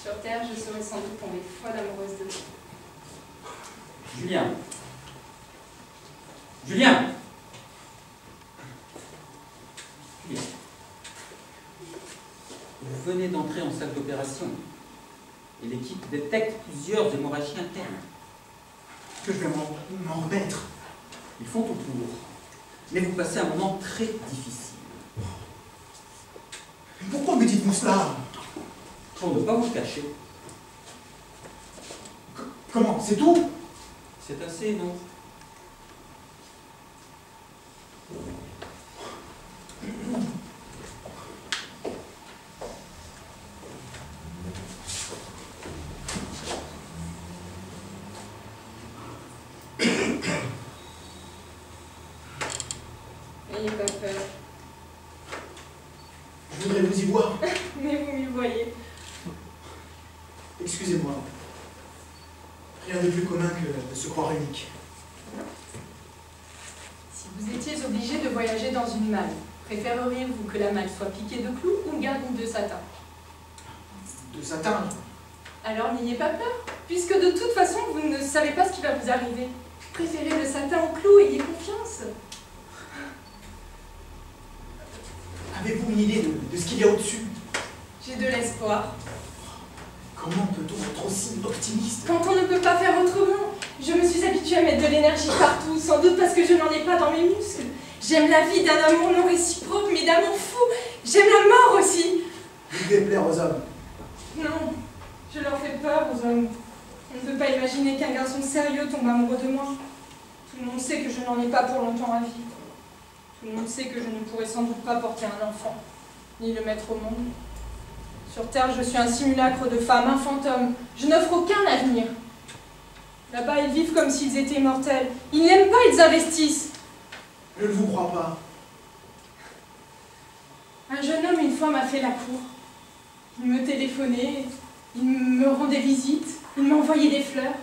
Speaker 6: Sur Terre, je serais sans doute tombée folle amoureuse de vous.
Speaker 5: Julien. Julien. Julien. Vous venez d'entrer en salle d'opération et l'équipe détecte plusieurs hémorragies internes.
Speaker 1: Que je vais m'en remettre.
Speaker 5: Ils font tout pour. Mais vous passez un moment très difficile.
Speaker 1: Pourquoi me dites-vous cela?
Speaker 5: Pour ne pas vous cacher.
Speaker 1: Comment? C'est tout?
Speaker 5: C'est assez, non?
Speaker 6: N'ayez pas peur.
Speaker 1: Je voudrais vous y voir.
Speaker 6: Mais vous m'y voyez.
Speaker 1: Excusez-moi. Rien de plus commun que de se croire unique.
Speaker 6: Si vous étiez obligé de voyager dans une malle, préféreriez-vous que la malle soit piquée de clous ou garnie de satin?
Speaker 1: De satin.
Speaker 6: Alors n'ayez pas peur, puisque de toute façon, vous ne savez pas ce qui va vous arriver. Préférez le satin au clou, ayez confiance.
Speaker 1: Avez-vous une idée de ce qu'il y a au-dessus?
Speaker 6: J'ai de l'espoir.
Speaker 1: Comment peut-on être aussi optimiste?
Speaker 6: Quand on ne peut pas faire autrement, je me suis habituée à mettre de l'énergie partout, sans doute parce que je n'en ai pas dans mes muscles. J'aime la vie d'un amour non réciproque, mais d'amour fou. J'aime la mort aussi.
Speaker 1: Vous devez plaire aux hommes.
Speaker 6: Non, je leur fais peur aux hommes. On ne peut pas imaginer qu'un garçon sérieux tombe amoureux de moi. Tout le monde sait que je n'en ai pas pour longtemps à vivre. Tout le monde sait que je ne pourrai sans doute pas porter un enfant, ni le mettre au monde. Sur Terre, je suis un simulacre de femme, un fantôme. Je n'offre aucun avenir. Là-bas, ils vivent comme s'ils étaient immortels. Ils n'aiment pas, ils investissent.
Speaker 1: Je ne vous crois pas.
Speaker 6: Un jeune homme, une fois, m'a fait la cour. Il me téléphonait, il me rendait visite, il m'envoyait des fleurs.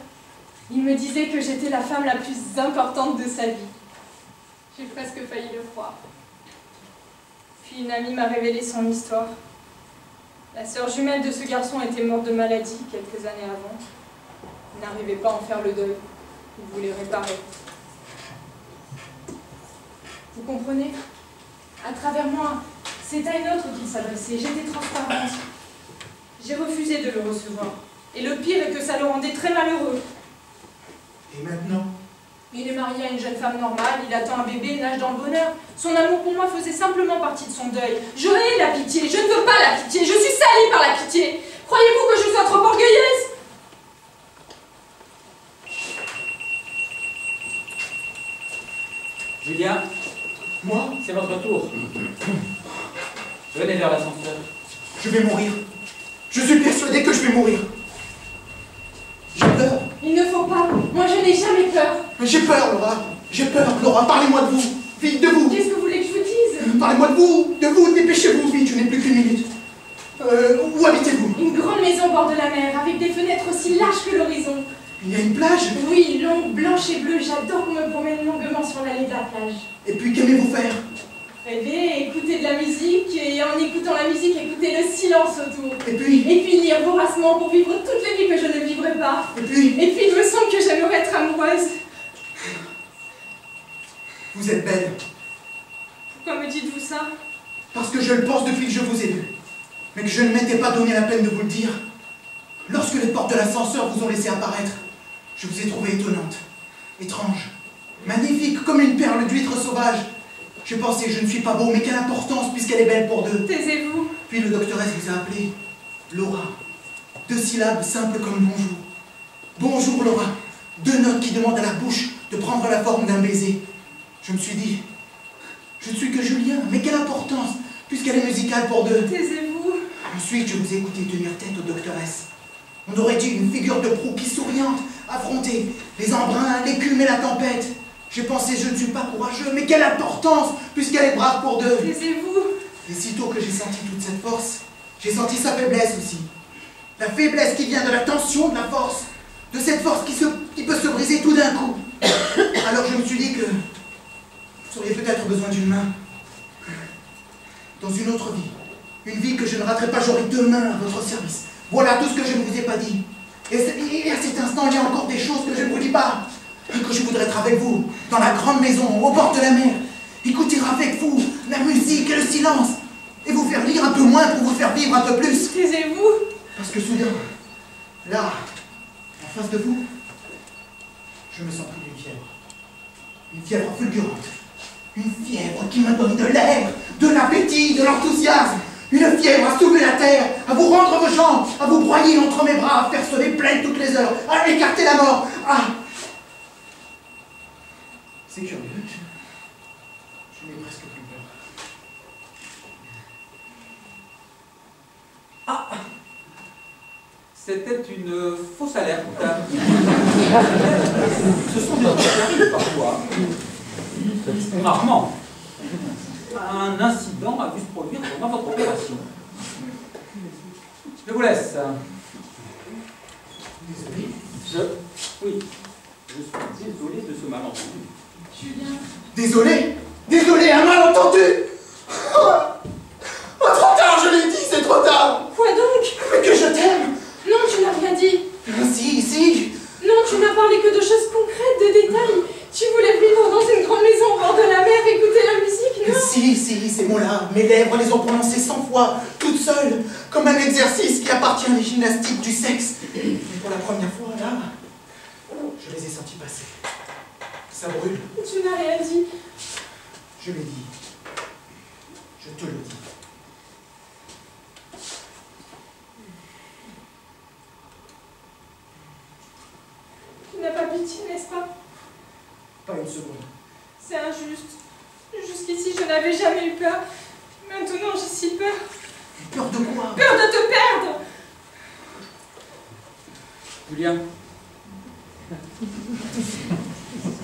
Speaker 6: Il me disait que j'étais la femme la plus importante de sa vie. J'ai presque failli le croire. Puis une amie m'a révélé son histoire. La sœur jumelle de ce garçon était morte de maladie quelques années avant. Il n'arrivait pas à en faire le deuil. Il voulait réparer. Vous comprenez? À travers moi, c'est à une autre qu'il s'adressait. J'étais transparente. J'ai refusé de le recevoir. Et le pire est que ça le rendait très malheureux.
Speaker 1: Et maintenant?
Speaker 6: Il est marié à une jeune femme normale, il attend un bébé, il nage dans le bonheur. Son amour pour moi faisait simplement partie de son deuil. Je hais la pitié, je ne veux pas la pitié, je suis salie par la pitié. Croyez-vous que je sois trop orgueilleuse?
Speaker 5: Julien,
Speaker 1: Moi?
Speaker 5: c'est votre tour. Venez vers l'ascenseur.
Speaker 1: Je vais mourir. Je suis persuadé que je vais mourir. J'ai peur.
Speaker 6: Il ne faut pas, moi je n'ai jamais peur.
Speaker 1: J'ai peur, Laura. J'ai peur, Laura. Parlez-moi de vous. Vite, de vous.
Speaker 6: Qu'est-ce que vous voulez que je vous dise?
Speaker 1: Parlez-moi de vous. De vous. Dépêchez-vous, vite. Je n'ai plus qu'une minute. Où habitez-vous?
Speaker 6: Une grande maison au bord de la mer, avec des fenêtres aussi larges que l'horizon.
Speaker 1: Il y a une plage?
Speaker 6: Oui, longue, blanche et bleue, j'adore qu'on me promène longuement sur l'allée de la plage.
Speaker 1: Et puis, qu'aimez-vous faire?
Speaker 6: Rêver, écouter de la musique, et en écoutant la musique, écouter le silence autour.
Speaker 1: Et puis,
Speaker 6: lire voracement pour vivre toutes les vies que je ne vivrai pas.
Speaker 1: et puis,
Speaker 6: Il me semble que j'aimerais être amoureuse.
Speaker 1: vous êtes belle.
Speaker 6: Pourquoi me dites-vous ça?
Speaker 1: Parce que je le pense depuis que je vous ai vu. Mais que je ne m'étais pas donné la peine de vous le dire. Lorsque les portes de l'ascenseur vous ont laissé apparaître, je vous ai trouvé étonnante, étrange, magnifique, comme une perle d'huître sauvage. J'ai pensé, je ne suis pas beau, mais quelle importance, puisqu'elle est belle pour deux.
Speaker 6: Taisez-vous.
Speaker 1: Puis le doctoresse vous a appelé Laura. 2 syllabes simples comme bonjour. Bonjour, Laura. 2 notes qui demandent à la bouche de prendre la forme d'un baiser. Je me suis dit, je ne suis que Julien, mais quelle importance, puisqu'elle est musicale pour deux.
Speaker 6: Taisez-vous.
Speaker 1: Ensuite, je vous ai écouté tenir tête aux doctoresses. On aurait dit une figure de proue qui, souriante, affrontait les embruns, l'écume et la tempête. J'ai pensé, je ne suis pas courageux, mais quelle importance, puisqu'elle est brave pour deux.
Speaker 6: Taisez-vous.
Speaker 1: Et sitôt que j'ai senti toute cette force, j'ai senti sa faiblesse aussi. La faiblesse qui vient de la tension de la force, de cette force qui peut se briser tout d'un coup. Alors je me suis dit que vous auriez peut-être besoin d'une main. Dans une autre vie. Une vie que je ne raterai pas, j'aurai 2 mains à votre service. Voilà tout ce que je ne vous ai pas dit. Et à cet instant, il y a encore des choses que je ne vous dis pas. Que je voudrais être avec vous, dans la grande maison, au bord de la mer. Écouter avec vous la musique et le silence. Et vous faire lire un peu moins pour vous faire vivre un peu plus.
Speaker 6: Taisez-vous.
Speaker 1: Parce que soudain, là, en face de vous, je me sens pris d'une fièvre. Une fièvre fulgurante. Une fièvre qui me donne de l'air, de l'appétit, de l'enthousiasme. Une fièvre à soulever la terre, à vous rendre vos jambes, à vous broyer entre mes bras, à faire sonner pleine toutes les heures, à écarter la mort. Ah! C'est curieux. Je n'ai presque plus peur.
Speaker 5: Ah, c'était une fausse alerte. Ce sont des choses qui arrivent parfois. Rarement. un incident a vu se produire pendant votre opération. Je vous laisse.
Speaker 1: Désolé.
Speaker 5: Oui, je suis désolé de ce malentendu.
Speaker 6: Julien,
Speaker 1: Désolé. Désolé, un malentendu. Oh, trop tard, je l'ai dit, c'est trop tard.
Speaker 6: quoi donc?
Speaker 1: Mais que je t'aime.
Speaker 6: Non, tu n'as rien dit.
Speaker 1: Si.
Speaker 6: Non, tu n'as parlé que de choses concrètes, de détails. Tu voulais vivre dans une grande maison au bord de la mer, écouter la musique, non?
Speaker 1: Si, ces mots-là, mes lèvres les ont prononcés 100 fois, toutes seules, comme un exercice qui appartient à la gymnastique du sexe. Mais pour la première fois, là, je les ai sentis passer. Ça brûle.
Speaker 6: Tu n'as rien dit.
Speaker 1: Je l'ai dit. Je te le dis.
Speaker 6: Tu n'as pas pitié, n'est-ce pas?
Speaker 1: Pas une seconde.
Speaker 6: C'est injuste. Jusqu'ici, je n'avais jamais eu peur. Maintenant, j'ai si peur.
Speaker 1: Peur de quoi?
Speaker 6: Peur de te perdre!
Speaker 5: Julien,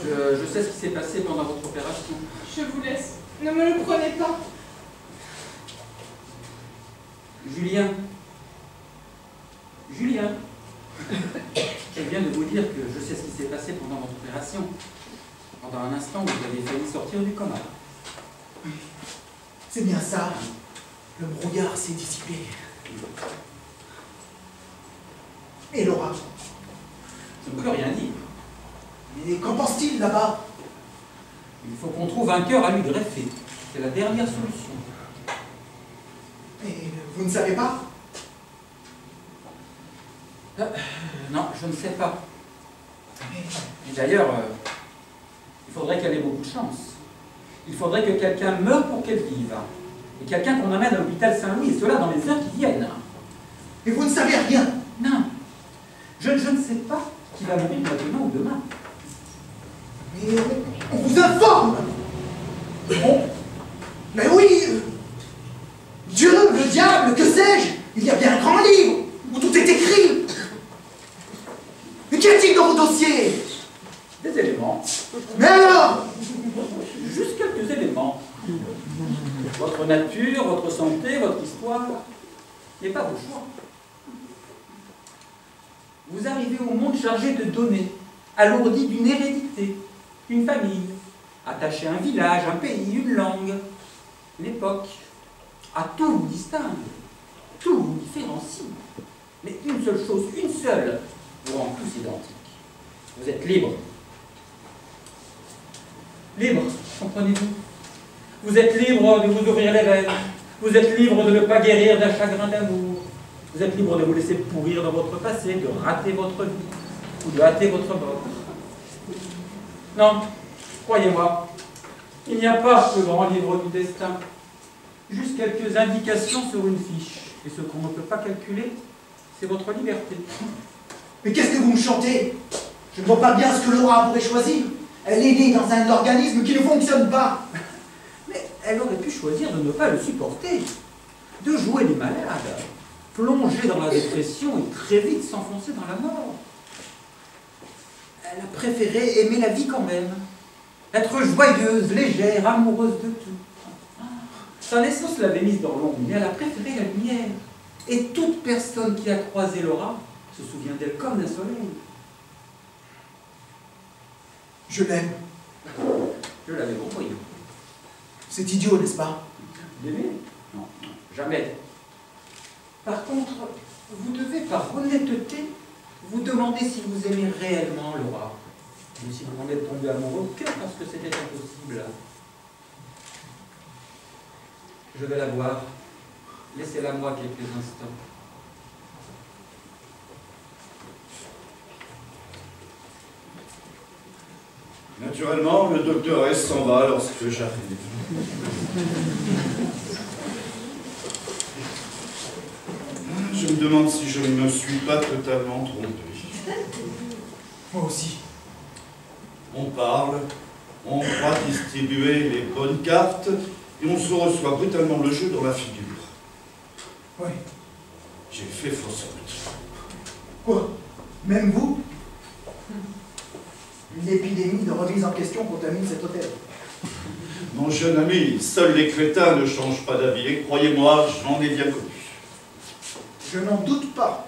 Speaker 5: je sais ce qui s'est passé pendant votre opération.
Speaker 6: Je vous laisse. Ne me le prenez pas.
Speaker 5: Julien, je viens de vous dire que je sais ce qui s'est passé pendant votre opération. Pendant un instant, vous avez failli sortir du coma.
Speaker 1: C'est bien ça. Le brouillard s'est dissipé. Et Laura?
Speaker 5: Je ne peux rien dire.
Speaker 1: Mais qu'en pense-t-il là-bas?
Speaker 5: Il faut qu'on trouve un cœur à lui greffer. C'est la dernière solution.
Speaker 1: Et vous ne savez pas?
Speaker 5: Non, je ne sais pas.
Speaker 1: Mais
Speaker 5: Et d'ailleurs, il faudrait qu'elle ait beaucoup de chance. Il faudrait que quelqu'un meure pour qu'elle vive. Et quelqu'un qu'on amène à l'hôpital Saint-Louis, et cela dans les heures qui viennent.
Speaker 1: Et vous ne savez rien?
Speaker 5: Non. Je ne sais pas qui va mourir maintenant ou demain.
Speaker 1: Mais on vous informe! Mais oui! Dieu, le diable, que sais-je? Il y a bien un grand livre où tout est écrit! Mais qu'y a-t-il dans vos dossiers?
Speaker 5: Des éléments.
Speaker 1: Mais alors?
Speaker 5: Juste quelques éléments. Votre nature, votre santé, votre histoire. Et pas vos choix. Vous arrivez au monde chargé de données, alourdi d'une hérédité, une famille, attaché à un village, un pays, une langue, une époque. À tout vous distingue, tout vous différencie. Mais une seule chose, une seule, vous rend tous identiques. Vous êtes libre. Libre, comprenez-vous? Vous êtes libre de vous ouvrir les veines. Vous êtes libre de ne pas guérir d'un chagrin d'amour. Vous êtes libre de vous laisser pourrir dans votre passé, de rater votre vie, ou de hâter votre mort. Non, croyez-moi, il n'y a pas ce grand livre du destin. Juste quelques indications sur une fiche. Et ce qu'on ne peut pas calculer, c'est votre liberté.
Speaker 1: Mais qu'est-ce que vous me chantez? Je ne vois pas bien ce que Laura pourrait choisir. Elle est née dans un organisme qui ne fonctionne pas.
Speaker 5: Mais elle aurait pu choisir de ne pas le supporter, de jouer les malades, plonger dans la dépression et très vite s'enfoncer dans la mort. Elle a préféré aimer la vie quand même, être joyeuse, légère, amoureuse de tout. Sa naissance l'avait mise dans l'ombre, mais elle a préféré la lumière. Et toute personne qui a croisé Laura se souvient d'elle comme d'un soleil.
Speaker 1: Je l'aime.
Speaker 5: Je l'avais compris.
Speaker 1: C'est idiot, n'est-ce pas?
Speaker 5: L'aimer? Non, jamais. Par contre, vous devez, par honnêteté, vous demander si vous aimez réellement Laura. Ou si vous en êtes tombé amoureux que parce que c'était impossible. Je vais la voir. Laissez-la moi quelques instants.
Speaker 3: Naturellement, le docteur S s'en va lorsque j'arrive. Je me demande si je ne me suis pas totalement trompé.
Speaker 1: Moi aussi.
Speaker 3: On parle, on croit distribuer les bonnes cartes, et on se reçoit brutalement le jeu dans la figure.
Speaker 1: Oui.
Speaker 3: J'ai fait fausse route.
Speaker 1: Quoi? Même vous? Une épidémie de remise en question contamine cet hôtel.
Speaker 3: Mon jeune ami, seuls les crétins ne changent pas d'avis, et croyez-moi, j'en ai bien connu.
Speaker 1: Je n'en doute pas.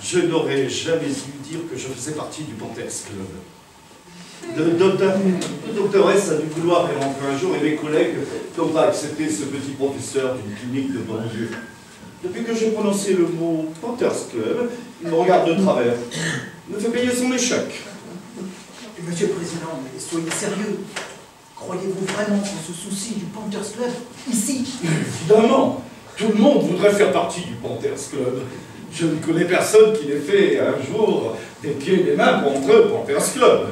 Speaker 3: Je n'aurais jamais dû dire que je faisais partie du Panthers Club. Le docteur S a dû vouloir y rentrer un jour, et mes collègues n'ont pas accepté ce petit professeur d'une clinique de banlieue. Depuis que j'ai prononcé le mot Panthers Club, il me regarde de travers. Il me fait payer son échec.
Speaker 1: Monsieur le Président, mais soyez sérieux. Croyez-vous vraiment qu'on se soucie du Panthers Club ici?
Speaker 3: Évidemment, tout le monde voudrait faire partie du Panthers Club. Je ne connais personne qui n'ait fait un jour des pieds et des mains pour entrer au Panthers Club.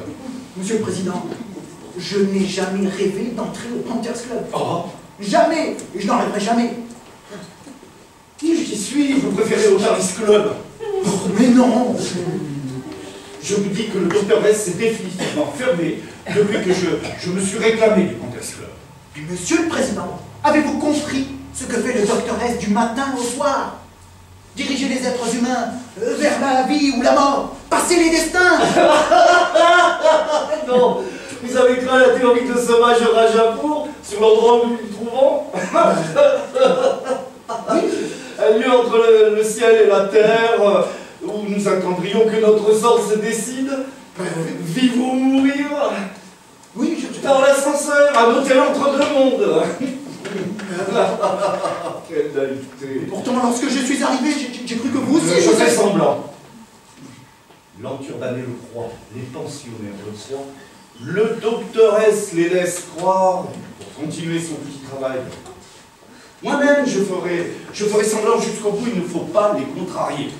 Speaker 1: Monsieur le Président, je n'ai jamais rêvé d'entrer au Panthers Club.
Speaker 3: Oh,
Speaker 1: Jamais. Et je n'en rêverai jamais.
Speaker 3: j'y suis, vous préférez au Paris Club.
Speaker 1: Oh, mais non.
Speaker 3: Je vous dis que le docteur S s'est définitivement fermé depuis que je me suis réclamé du Panthers Club.
Speaker 1: Mais Monsieur le Président, avez-vous compris ce que fait le docteur S du matin au soir? Diriger les êtres humains vers la vie ou la mort, passer les destins.
Speaker 3: Non, vous avez cru à la théorie de sauvage Rajapour sur l'endroit où nous nous trouvons? Un lieu entre le ciel et la terre, où nous attendrions que notre sort se décide, vivre ou mourir.
Speaker 1: Oui,
Speaker 3: Dans l'ascenseur, un hôtel entre deux mondes. Quelle naïveté.
Speaker 1: Pourtant, lorsque je suis arrivé, j'ai cru que vous aussi...
Speaker 3: Je fais semblant. L'enturbané le croit, les pensionnaires le croient, le docteur S les laisse croire pour continuer son petit travail. Moi-même, je ferai semblant jusqu'au bout, il ne faut pas les contrarier.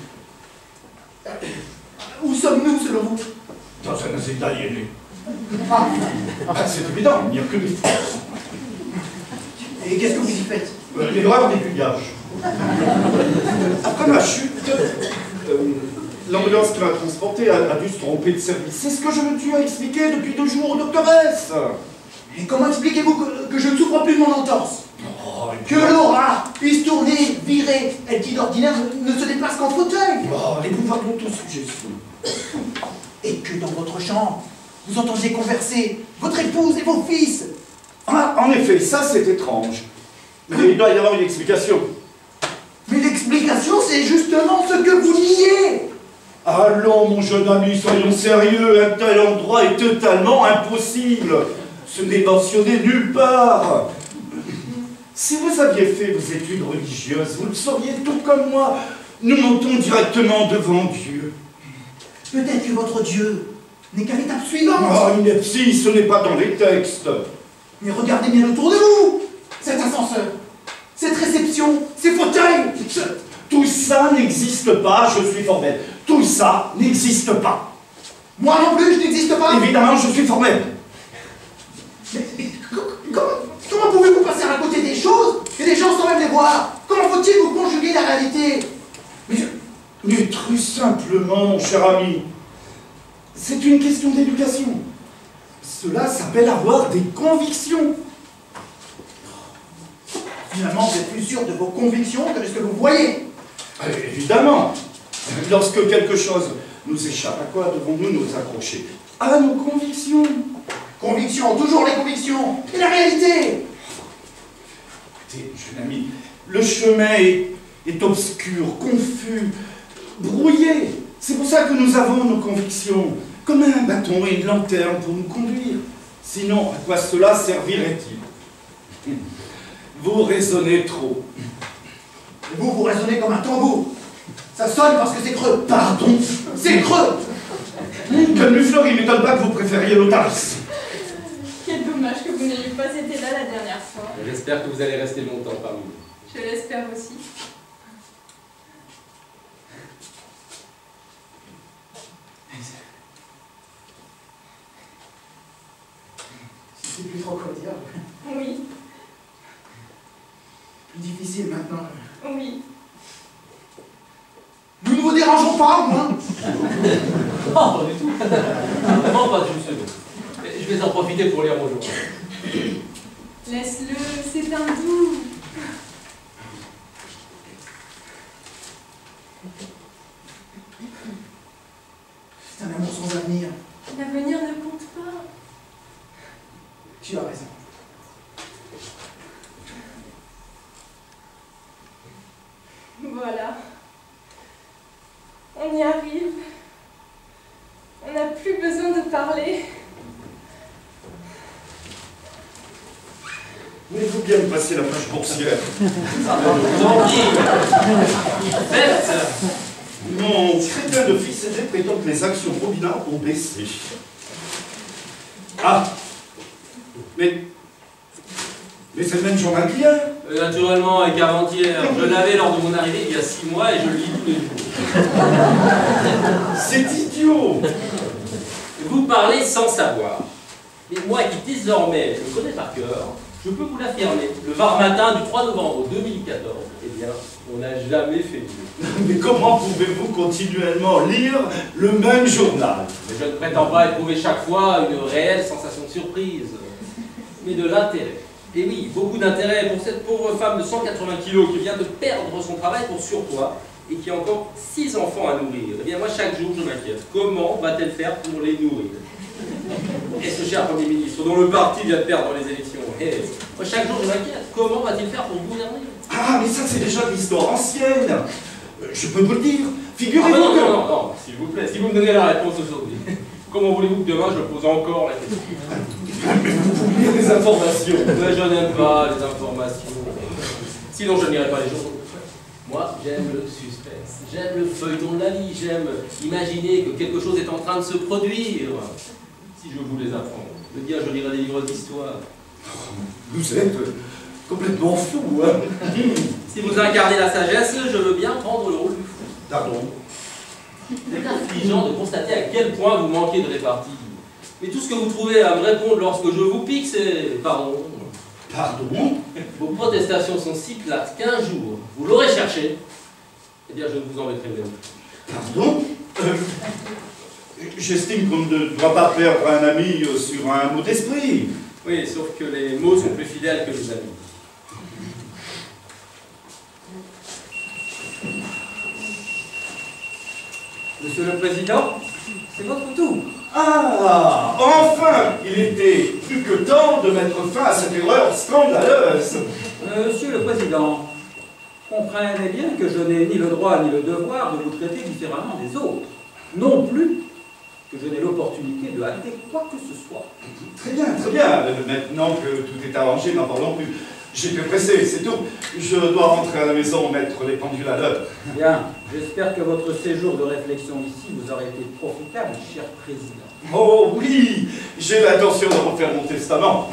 Speaker 1: Où sommes-nous, selon vous?
Speaker 3: Dans un asile d'aliénés. C'est évident, il n'y a que des forces.
Speaker 1: Et qu'est-ce que vous y faites?
Speaker 3: L'erreur des pillages. Après ma chute, l'ambulance qui m'a transporté a dû se tromper de service. C'est ce que je me suis expliqué depuis 2 jours au docteur S.
Speaker 1: Et comment expliquez-vous que je ne souffre plus de mon entorse?
Speaker 3: Oh,
Speaker 1: Que Laura puisse tourner, virer, elle qui d'ordinaire ne se déplace qu'en fauteuil?
Speaker 3: Oh, les pouvoirs dont tout suggestion.
Speaker 1: Et que dans votre chambre, vous entendiez converser votre épouse et vos fils?
Speaker 3: Ah, en effet, ça c'est étrange. Mais il doit y avoir une explication.
Speaker 1: Mais l'explication, c'est justement ce que vous niez!
Speaker 3: Allons, mon jeune ami, soyons sérieux, un tel endroit est totalement impossible. Ce n'est mentionné nulle part. Si vous aviez fait vos études religieuses, vous le sauriez tout comme moi. Nous montons directement devant Dieu.
Speaker 1: Peut-être que votre Dieu n'est qu'à l'étape suivante.
Speaker 3: Oh, ineptie, ce n'est pas dans les textes.
Speaker 1: Mais regardez bien autour de vous! Cet ascenseur, cette réception, ces fauteuils!
Speaker 3: Tout ça n'existe pas, je suis formel. Tout ça n'existe pas.
Speaker 1: Moi non plus, je n'existe pas!
Speaker 3: Évidemment, je suis formel.
Speaker 1: Mais comment pouvez-vous passer à côté des choses et des gens sans même les voir? Comment faut-il vous conjuguer la réalité?
Speaker 3: Mais très simplement, mon cher ami, c'est une question d'éducation. Cela s'appelle avoir des convictions.
Speaker 1: Finalement, vous êtes plus sûr de vos convictions que de ce que vous voyez.
Speaker 3: Évidemment, lorsque quelque chose nous échappe, à quoi devons-nous nous accrocher? À nos convictions.
Speaker 1: Convictions, toujours les convictions. Et la réalité?
Speaker 3: Écoutez, jeune ami, le chemin est obscur, confus, brouillé. C'est pour ça que nous avons nos convictions, comme un bâton et une lanterne pour nous conduire. Sinon, à quoi cela servirait-il? Vous raisonnez trop.
Speaker 1: Et vous raisonnez comme un tambour. Ça sonne parce que c'est creux.
Speaker 3: Pardon?
Speaker 1: C'est creux.
Speaker 3: Calme-fleur, il m'étonne pas que vous préfériez l'audace.
Speaker 6: Quel dommage que vous n'ayez pas été là la dernière fois.
Speaker 2: J'espère que vous allez rester longtemps parmi nous.
Speaker 6: Je l'espère aussi.
Speaker 1: Je sais plus trop quoi dire.
Speaker 6: Oui,
Speaker 1: Plus difficile maintenant.
Speaker 6: oui.
Speaker 1: Nous ne vous dérangeons pas, au moins.
Speaker 2: Non, pas du tout. Vraiment pas d'une seconde. Je vais en profiter pour lire mon journal.
Speaker 6: Laisse-le, c'est un doux.
Speaker 1: C'est un amour sans avenir.
Speaker 6: L'avenir ne compte pas.
Speaker 1: Tu as raison.
Speaker 6: On y arrive. On n'a plus besoin de parler.
Speaker 3: Voulez-vous bien me passer la page boursière?
Speaker 2: Tant pis. Faites.
Speaker 3: Mon crétin de fils aîné prétend que les actions Robinard ont baissé. Ah! Mais c'est le même journal qu'hier.
Speaker 2: Naturellement, avec avant-hier. Je l'avais lors de mon arrivée il y a 6 mois et je le lis tous les jours.
Speaker 3: C'est idiot!
Speaker 2: Vous parlez sans savoir. Mais moi qui désormais, je le connais par cœur, je peux vous l'affirmer, le Var matin du 3 novembre 2014, eh bien, on n'a jamais fait mieux.
Speaker 3: Mais comment pouvez-vous continuellement lire le même journal?
Speaker 2: Mais je ne prétends pas éprouver chaque fois une réelle sensation de surprise, mais de l'intérêt. Et oui, beaucoup d'intérêt pour cette pauvre femme de 180 kilos qui vient de perdre son travail pour surpoids et qui a encore 6 enfants à nourrir. Eh bien moi, chaque jour, je m'inquiète. Comment va-t-elle faire pour les nourrir? Et ce cher Premier ministre, dont le parti vient de perdre les élections, moi, chaque jour, je m'inquiète. Comment va-t-il faire pour gouverner?
Speaker 3: Ah, mais ça, c'est déjà de l'histoire ancienne. Je peux vous le dire.
Speaker 2: Ah,
Speaker 3: Figurez-vous
Speaker 2: non,
Speaker 3: que...
Speaker 2: non, non, non, s'il vous plaît, si vous me donnez la réponse aujourd'hui, comment voulez-vous que demain je pose encore la question?
Speaker 3: Mais vous lire des informations.
Speaker 2: Mais je n'aime pas les informations. Sinon, je n'irai pas les journaux. Moi, j'aime le suspense, j'aime le feuilleton de la vie, j'aime imaginer que quelque chose est en train de se produire. Si je vous les apprends, de dire je lirai des livres d'histoire.
Speaker 3: Vous êtes complètement fou, hein?
Speaker 2: Si vous incarnez la sagesse, je veux bien prendre le rôle du fou.
Speaker 3: Pardon.
Speaker 2: C'est affligeant de constater à quel point vous manquez de répartie. Mais tout ce que vous trouvez à me répondre lorsque je vous pique, c'est pardon.
Speaker 3: Pardon?
Speaker 2: Vos protestations sont si plates qu'un jour, vous l'aurez cherché, eh bien je ne vous embêterai même plus.
Speaker 3: Pardon? J'estime qu'on ne doit pas perdre un ami sur un mot d'esprit.
Speaker 2: Oui, sauf que les mots sont plus fidèles que les amis.
Speaker 5: Monsieur le Président, c'est votre tour.
Speaker 3: Ah! Enfin! Il était plus que temps de mettre fin à cette erreur scandaleuse.
Speaker 5: Monsieur le Président, comprenez bien que je n'ai ni le droit ni le devoir de vous traiter différemment des autres. Non plus que je n'ai l'opportunité de hâter quoi que ce soit.
Speaker 3: Très bien, très bien. Maintenant que tout est arrangé, n'en parlons plus. J'étais pressé, c'est tout. Je dois rentrer à la maison, mettre les pendules à l'heure.
Speaker 5: Bien, j'espère que votre séjour de réflexion ici vous aura été profitable, cher Président.
Speaker 3: Oh oui! J'ai l'intention de refaire mon testament.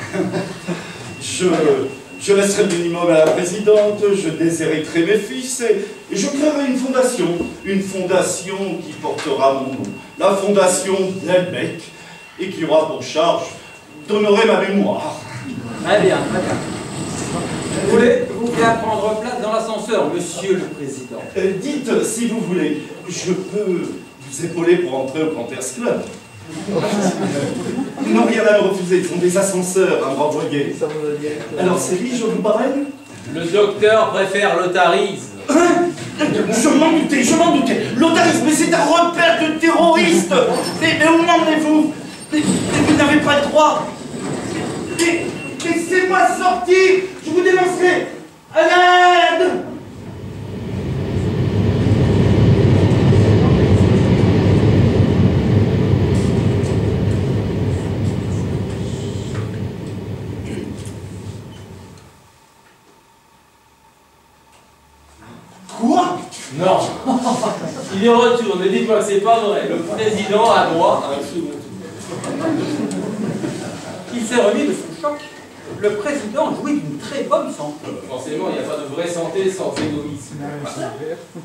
Speaker 3: Je laisserai le minimum à la présidente, je déshériterai mes fils et je créerai une fondation qui portera mon nom. La fondation Delbecq, et qui aura pour charge d'honorer ma mémoire.
Speaker 5: Très bien, très bien. Voulez-vous bien prendre place dans l'ascenseur, Monsieur le Président?
Speaker 3: Dites, si vous voulez, je peux vous épauler pour entrer au Panthers Club. Ils n'ont rien à me refuser, ils ont des ascenseurs à me renvoyer. Alors c'est lui, je vous parraine?
Speaker 2: Le docteur préfère l'otarisme.
Speaker 3: Hein? Je m'en doutais. L'otarisme, mais c'est un repère de terroristes. Mais où m'emmenez-vous? Mais vous n'avez pas le droit. Mais laissez-moi sortir, je vous dénoncerai. À l'aide! Quoi?
Speaker 2: Non. Il y retourne, ne dites-moi que c'est pas vrai. Le président a droit à un second tour.
Speaker 5: Il s'est remis de son choc. Le Président jouit d'une très bonne santé.
Speaker 2: Forcément, il n'y a pas de vraie santé sans égoïsme.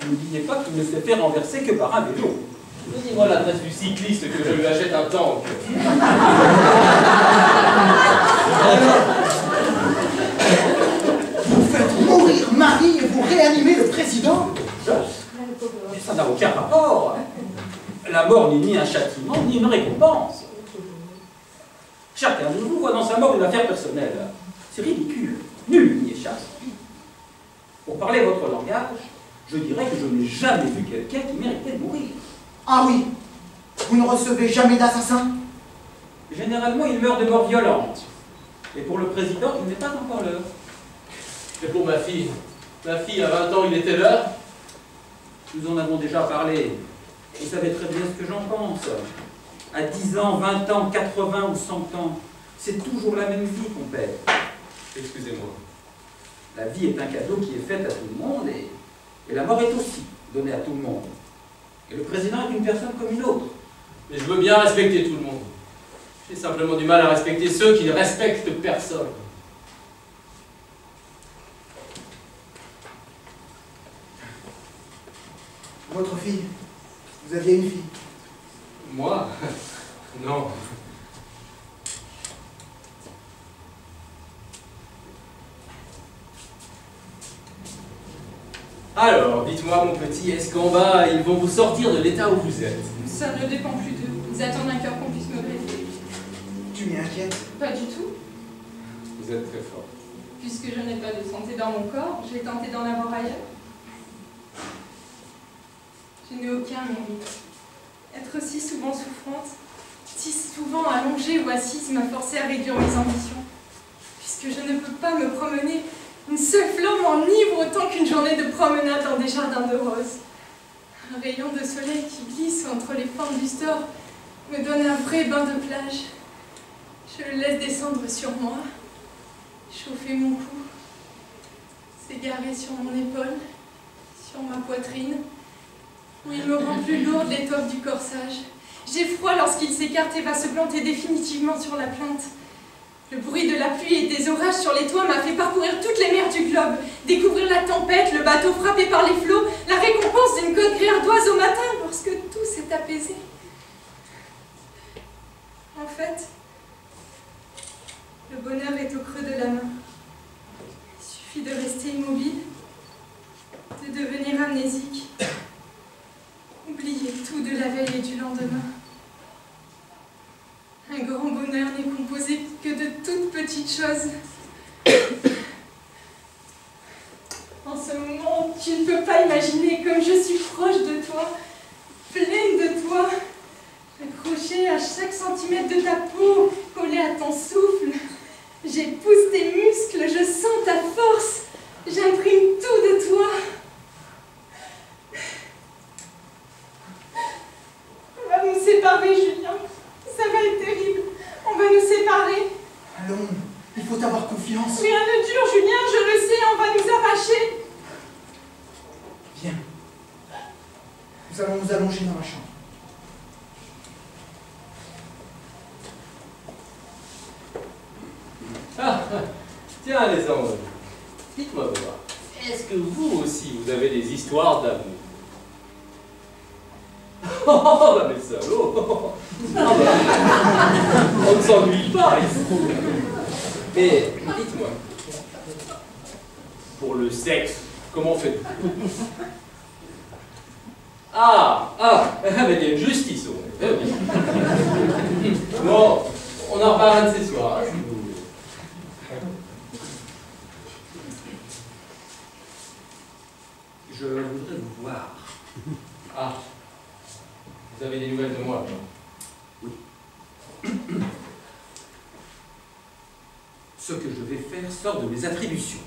Speaker 5: N'oubliez pas qu'il ne s'est fait renverser que par un vélo.
Speaker 2: Donnez-moi l'adresse du cycliste que je lui achète un tank.
Speaker 1: Vous faites mourir Marie et vous réanimez le président?
Speaker 5: Mais ça n'a aucun rapport. La mort n'est ni un châtiment, ni une récompense. Chacun de vous voit dans sa mort une affaire personnelle. C'est ridicule. Nul n'y échappe. Pour parler votre langage, je dirais que je n'ai jamais vu quelqu'un qui méritait de mourir.
Speaker 1: Ah oui, vous ne recevez jamais d'assassin?
Speaker 5: Généralement, il meurt de mort violente. Et pour le président, il n'est pas encore l'heure.
Speaker 2: Et pour ma fille à 20 ans, il était l'heure.
Speaker 5: Nous en avons déjà parlé. Vous savez très bien ce que j'en pense. À 10 ans, 20 ans, 80 ou 100 ans, c'est toujours la même vie qu'on perd.
Speaker 2: Excusez-moi.
Speaker 5: La vie est un cadeau qui est fait à tout le monde et la mort est aussi donnée à tout le monde. Et le président est une personne comme une autre.
Speaker 2: Mais je veux bien respecter tout le monde. J'ai simplement du mal à respecter ceux qui ne respectent personne.
Speaker 1: Votre fille, vous aviez une fille.
Speaker 2: Moi? Non. Alors, dites-moi mon petit, est-ce qu'en bas, ils vont vous sortir de l'état où vous êtes?
Speaker 6: Ça ne dépend plus d'eux. Ils attendent un cœur qu'on puisse me greffer.
Speaker 1: Tu m'es inquiète.
Speaker 6: Pas du tout.
Speaker 2: Vous êtes très fort.
Speaker 6: Puisque je n'ai pas de santé dans mon corps, j'ai tenté d'en avoir ailleurs. Je n'ai aucun mérite. Être si souvent souffrante, si souvent allongée ou assise m'a forcé à réduire mes ambitions. Puisque je ne peux pas me promener une seule flamme m'enivre autant qu'une journée de promenade dans des jardins de roses. Un rayon de soleil qui glisse entre les formes du store me donne un vrai bain de plage. Je le laisse descendre sur moi, chauffer mon cou, s'égarer sur mon épaule, sur ma poitrine, où il me rend plus lourde l'étoffe du corsage. J'ai froid lorsqu'il s'écarte et va se planter définitivement sur la plinthe. Le bruit de la pluie et des orages sur les toits m'a fait parcourir toutes les mers du globe, découvrir la tempête, le bateau frappé par les flots, la récompense d'une côte griardoise au matin lorsque tout s'est apaisé. En fait, le bonheur est au creux de la main. Il suffit de rester immobile, de devenir amnésique, oublier tout de la veille et du lendemain. Un grand bonheur n'est composé que de toutes petites choses. En ce moment, tu ne peux pas imaginer comme je suis proche de toi, pleine de toi, accrochée à chaque centimètre de ta peau, collée à ton souffle. J'épouse tes muscles, je sens ta force, j'imprime tout de toi. On va nous séparer, Julien. Ça va être terrible. On va nous séparer.
Speaker 1: Allons, il faut avoir confiance.
Speaker 6: Rien ne dure, Julien, je le sais, on va nous arracher.
Speaker 1: Viens. Nous allons nous allonger dans la chambre.
Speaker 2: Ah, tiens les anges, dites-moi voir, est-ce que vous aussi vous avez des histoires d'amour? Oh, bah mais salaud! On ne s'ennuie pas ici. Mais dites-moi, pour le sexe, comment faites-vous? Mais il y a une justice au monde. Bon, on en reparlera de ces soirs, si vous voulez.
Speaker 5: Je voudrais vous voir.
Speaker 2: Ah, vous avez des nouvelles de moi?
Speaker 5: Oui. Ce que je vais faire sort de mes attributions.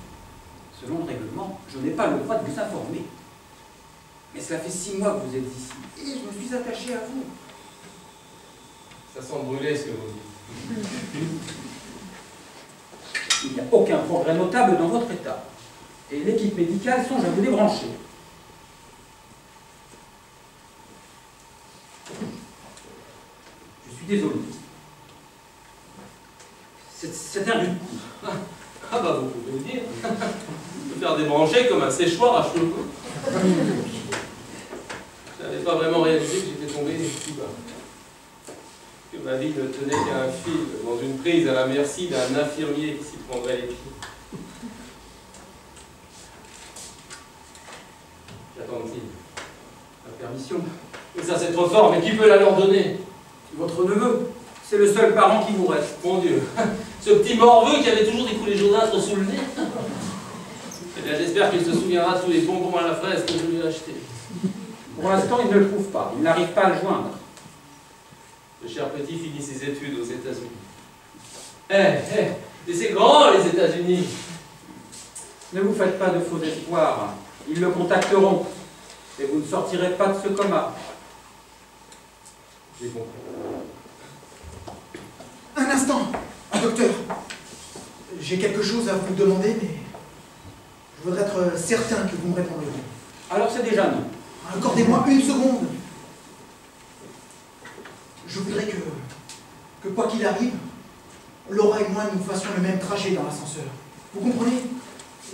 Speaker 5: Selon le règlement, je n'ai pas le droit de vous informer. Mais cela fait 6 mois que vous êtes ici, et je me suis attaché à vous.
Speaker 2: Ça sent brûler ce que vous dites.
Speaker 5: Il n'y a aucun progrès notable dans votre état. Et l'équipe médicale songe à vous débrancher. Je suis désolé. C'est un rude coup.
Speaker 2: Ah bah vous pouvez le dire. Me faire débrancher comme un séchoir à cheveux. Je n'avais pas vraiment réalisé que j'étais tombé si bas. Que ma vie ne tenait qu'à un fil, dans une prise à la merci d'un infirmier qui s'y prendrait les pieds. J'attends-t-il la permission? Mais ça c'est trop fort, mais qui peut la leur donner?
Speaker 5: Votre neveu, c'est le seul parent qui vous reste.
Speaker 2: Mon Dieu, ce petit morveux qui avait toujours des coulées jaunâtres sous le nez. Eh bien, j'espère qu'il se souviendra de tous les bonbons à la fraise que je lui ai achetés.
Speaker 5: Pour l'instant, il ne le trouve pas. Il n'arrive pas à le joindre.
Speaker 2: Le cher petit finit ses études aux États-Unis. Et c'est grand, les États-Unis.
Speaker 5: Ne vous faites pas de faux espoirs. Ils le contacteront. Et vous ne sortirez pas de ce coma.
Speaker 2: J'ai compris.
Speaker 1: Un instant, docteur. J'ai quelque chose à vous demander, mais je voudrais être certain que vous me répondrez.
Speaker 5: Alors c'est déjà non.
Speaker 1: Accordez-moi une seconde. Je voudrais que quoi qu'il arrive, Laura et moi nous fassions le même trajet dans l'ascenseur. Vous comprenez?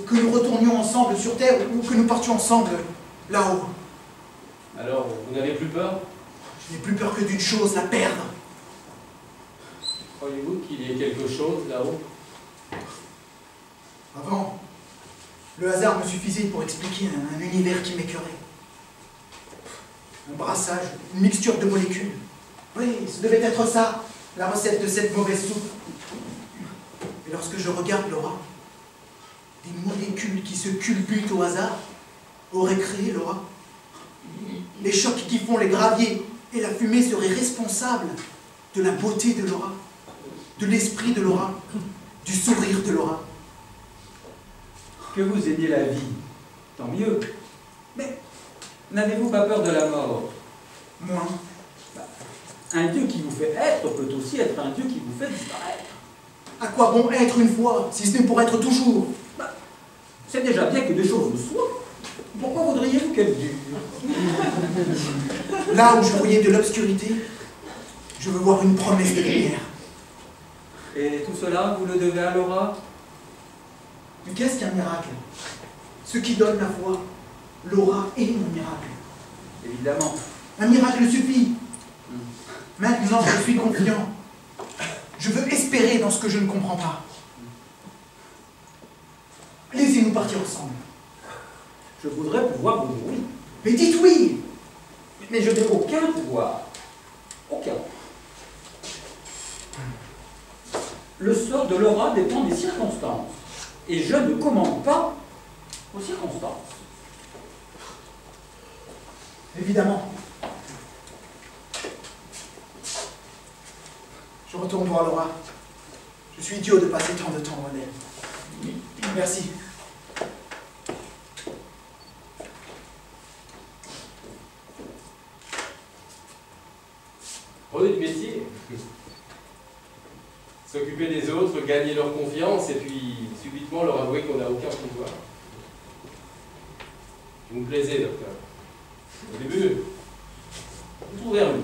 Speaker 1: Que nous retournions ensemble sur Terre ou que nous partions ensemble là-haut.
Speaker 2: Alors, vous n'avez plus peur?
Speaker 1: Je n'ai plus peur que d'une chose, la perdre.
Speaker 2: Croyez-vous qu'il y ait quelque chose là-haut?
Speaker 1: Avant, le hasard me suffisait pour expliquer un univers qui m'écœurait. Un brassage, une mixture de molécules. Oui, ce devait être ça, la recette de cette mauvaise soupe. Et lorsque je regarde Laura, des molécules qui se culbutent au hasard auraient créé Laura. Les chocs qui font les graviers et la fumée seraient responsables de la beauté de Laura, de l'esprit de Laura, du sourire de Laura.
Speaker 5: Que vous aimiez la vie, tant mieux. Mais n'avez-vous pas peur de la mort?
Speaker 1: Moi,
Speaker 5: Un Dieu qui vous fait être peut aussi être un Dieu qui vous fait disparaître.
Speaker 1: à quoi bon être une fois, si ce n'est pour être toujours?
Speaker 5: C'est déjà bien que des choses le soient. Pourquoi voudriez-vous qu'elles durent?
Speaker 1: Là où je voyais de l'obscurité, je veux voir une promesse de lumière.
Speaker 5: Et tout cela, vous le devez à Laura?
Speaker 1: Mais qu'est-ce qu'un miracle? Ce qui donne la foi. Laura est mon miracle.
Speaker 5: Évidemment.
Speaker 1: Un miracle suffit. Maintenant, je suis confiant. Je veux espérer dans ce que je ne comprends pas. Laissez-nous partir ensemble.
Speaker 5: Je voudrais pouvoir vous nourrir.
Speaker 1: Mais dites oui!
Speaker 5: Mais je n'ai aucun pouvoir. Aucun. Le sort de Laura dépend des circonstances. Et je ne commande pas aux circonstances.
Speaker 1: Évidemment. Je retourne voir Laura. Je suis idiot de passer tant de temps loin d'elle. Merci.
Speaker 2: Prenez du métier. S'occuper des autres, gagner leur confiance et puis subitement leur avouer qu'on n'a aucun pouvoir. Vous me plaisez, docteur. Au début, vous trouvez un mot.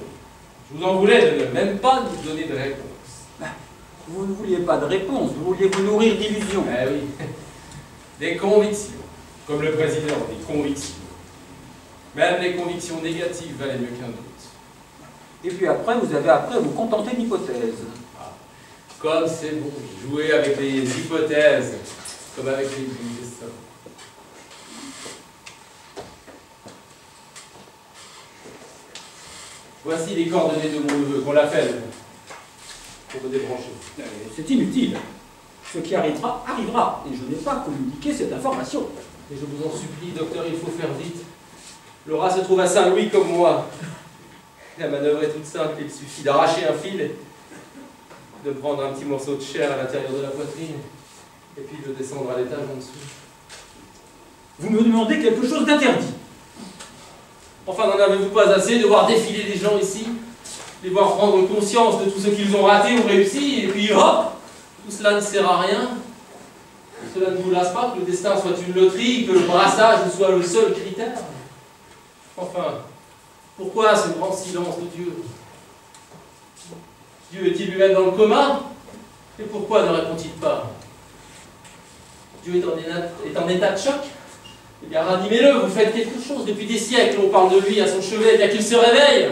Speaker 2: Je vous en voulais de ne même pas nous donner de réponse.
Speaker 5: Vous ne vouliez pas de réponse, vous vouliez vous nourrir d'illusions.
Speaker 2: Eh oui, des convictions. Comme le président, des convictions. Même les convictions négatives valaient mieux qu'un doute.
Speaker 5: Et puis après, vous avez appris à vous contenter d'hypothèses.
Speaker 2: Comme c'est bon, jouer avec les hypothèses, comme avec les billes, c'est ça. Voici les coordonnées de mon neveu, qu'on l'appelle, pour me débrancher.
Speaker 5: C'est inutile. Ce qui arrivera, arrivera. Et je n'ai pas communiqué cette information.
Speaker 2: Et je vous en supplie, docteur, il faut faire vite. Laura se trouve à Saint-Louis comme moi. La manœuvre est toute simple, il suffit d'arracher un fil, de prendre un petit morceau de chair à l'intérieur de la poitrine, et puis de descendre à l'étage en dessous.
Speaker 5: Vous me demandez quelque chose d'interdit.
Speaker 2: Enfin, n'en avez-vous pas assez de voir défiler les gens ici, les voir prendre conscience de tout ce qu'ils ont raté ou réussi, et puis hop, tout cela ne sert à rien. Cela ne vous lasse pas que le destin soit une loterie, que le brassage soit le seul critère. Enfin, pourquoi ce grand silence de Dieu? Dieu est-il lui-même dans le coma? Et pourquoi ne répond-il pas? Dieu est en état de choc? Eh bien, ranimez-le, vous faites quelque chose. Depuis des siècles, on parle de lui à son chevet, bien qu'il se réveille.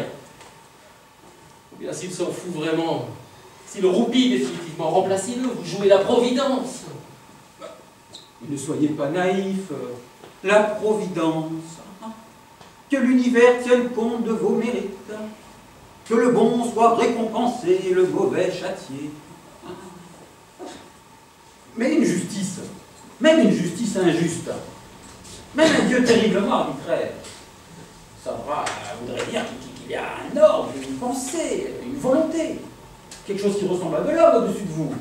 Speaker 2: Ou bien s'il s'en fout vraiment, s'il roupit définitivement, remplacez-le, vous jouez la providence.
Speaker 5: Ne soyez pas naïfs. La providence. Que l'univers tienne compte de vos mérites. Que le bon soit récompensé et le mauvais châtié. Mais une justice, même une justice injuste, même un Dieu terriblement arbitraire, ça voudrait dire qu'il y a un ordre, une pensée, une volonté, quelque chose qui ressemble à de l'homme au-dessus de vous.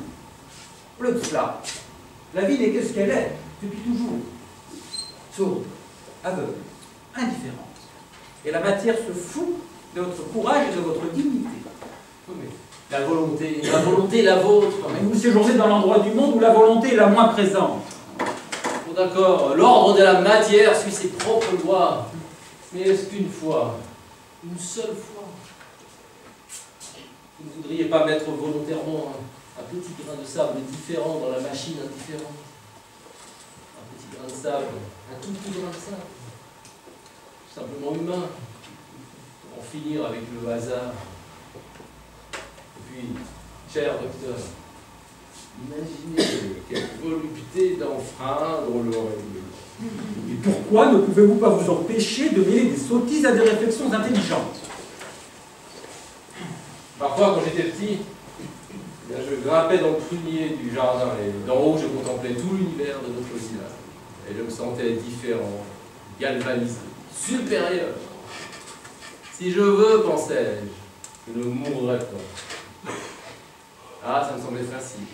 Speaker 5: Au lieu de cela, la vie n'est que ce qu'elle est, depuis toujours. Sourde, aveugle, indifférente. Et la matière se fout de votre courage et de votre dignité.
Speaker 2: Oui, mais la volonté, la vôtre.
Speaker 5: Mais vous séjournez dans l'endroit du monde où la volonté est la moins présente.
Speaker 2: Bon, d'accord, l'ordre de la matière suit ses propres lois. Mais est-ce qu'une fois, une seule fois, vous ne voudriez pas mettre volontairement un petit grain de sable différent dans la machine indifférente? Un petit grain de sable, un tout petit grain de sable, simplement humain, pour en finir avec le hasard. Et puis, cher docteur, imaginez quelle volupté d'enfreindre le règlement.
Speaker 5: Et pourquoi ne pouvez-vous pas vous empêcher de mêler des sottises à des réflexions intelligentes?
Speaker 2: Parfois, quand j'étais petit, eh bien, je grimpais dans le prunier du jardin et d'en haut, je contemplais tout l'univers de notre village. Et je me sentais différent, galvanisé, supérieur. Si je veux, pensais-je, je ne mourrais pas. Ah, ça me semblait facile.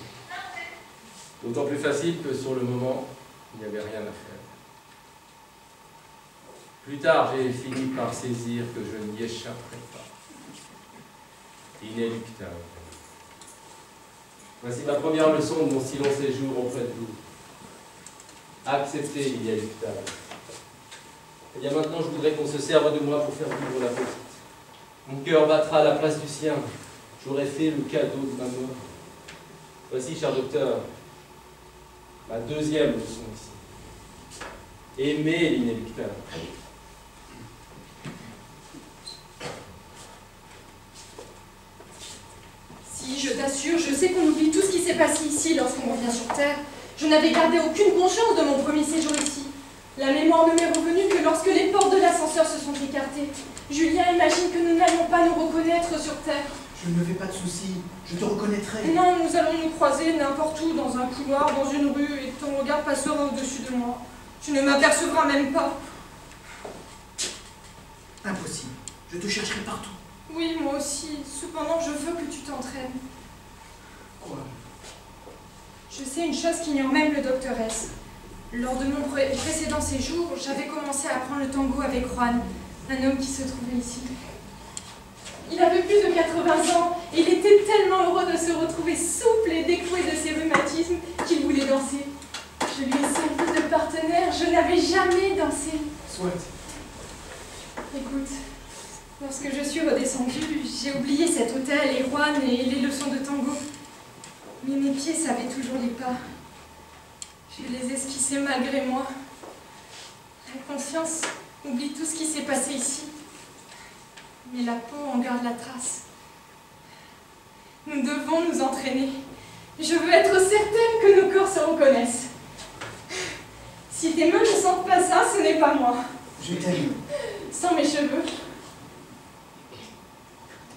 Speaker 2: D'autant plus facile que sur le moment, il n'y avait rien à faire. Plus tard, j'ai fini par saisir que je n'y échapperais pas. Inéluctable. Voici ma première leçon de mon si long séjour auprès de vous. Accepter l'inéluctable. Et bien maintenant, je voudrais qu'on se serve de moi pour faire vivre la petite. Mon cœur battra à la place du sien. J'aurais fait le cadeau de ma mort. Voici, cher docteur, ma deuxième leçon ici. Aimer l'inéluctable.
Speaker 6: Si, je t'assure, je sais qu'on oublie tout ce qui s'est passé ici lorsqu'on revient sur Terre. Je n'avais gardé aucune conscience de mon premier séjour ici. La mémoire ne m'est revenue que lorsque les portes de l'ascenseur se sont écartées. Julien imagine que nous n'allons pas nous reconnaître sur Terre.
Speaker 1: Je ne me fais pas de soucis, je te reconnaîtrai.
Speaker 6: Non, nous allons nous croiser n'importe où, dans un couloir, dans une rue, et ton regard passera au-dessus de moi. Tu ne m'apercevras même pas.
Speaker 1: Impossible, je te chercherai partout.
Speaker 6: Oui, moi aussi. Cependant, je veux que tu t'entraînes.
Speaker 1: Quoi?
Speaker 6: Je sais une chose qu'ignore même le docteur S. Lors de mon précédent séjour, j'avais commencé à apprendre le tango avec Juan, un homme qui se trouvait ici. Il avait plus de 80 ans et il était tellement heureux de se retrouver souple et décloué de ses rhumatismes qu'il voulait danser. Je lui ai servi de partenaire, je n'avais jamais dansé.
Speaker 1: Soit.
Speaker 6: Écoute, lorsque je suis redescendue, j'ai oublié cet hôtel et Juan et les leçons de tango. Mais mes pieds savaient toujours les pas. Je les esquissais malgré moi. La conscience oublie tout ce qui s'est passé ici. Mais la peau en garde la trace. Nous devons nous entraîner. Je veux être certaine que nos corps se reconnaissent. Si tes mains ne sentent pas ça, ce n'est pas moi.
Speaker 1: Je t'aime.
Speaker 6: Sans mes cheveux.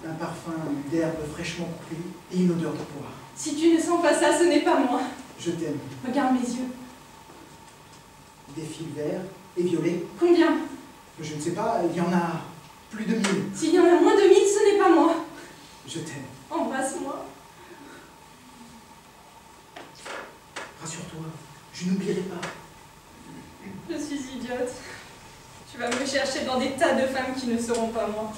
Speaker 1: Un parfum d'herbe fraîchement coupée et une odeur de poire.
Speaker 6: Si tu ne sens pas ça, ce n'est pas moi.
Speaker 1: Je t'aime.
Speaker 6: Regarde mes yeux.
Speaker 1: Des fils verts et violets.
Speaker 6: Combien?
Speaker 1: Je ne sais pas, il y en a plus de 1000.
Speaker 6: S'il y en a moins de 1000, ce n'est pas moi.
Speaker 1: Je t'aime.
Speaker 6: Embrasse-moi.
Speaker 1: Rassure-toi, je n'oublierai pas.
Speaker 6: Je suis idiote. Tu vas me chercher dans des tas de femmes qui ne seront pas moi.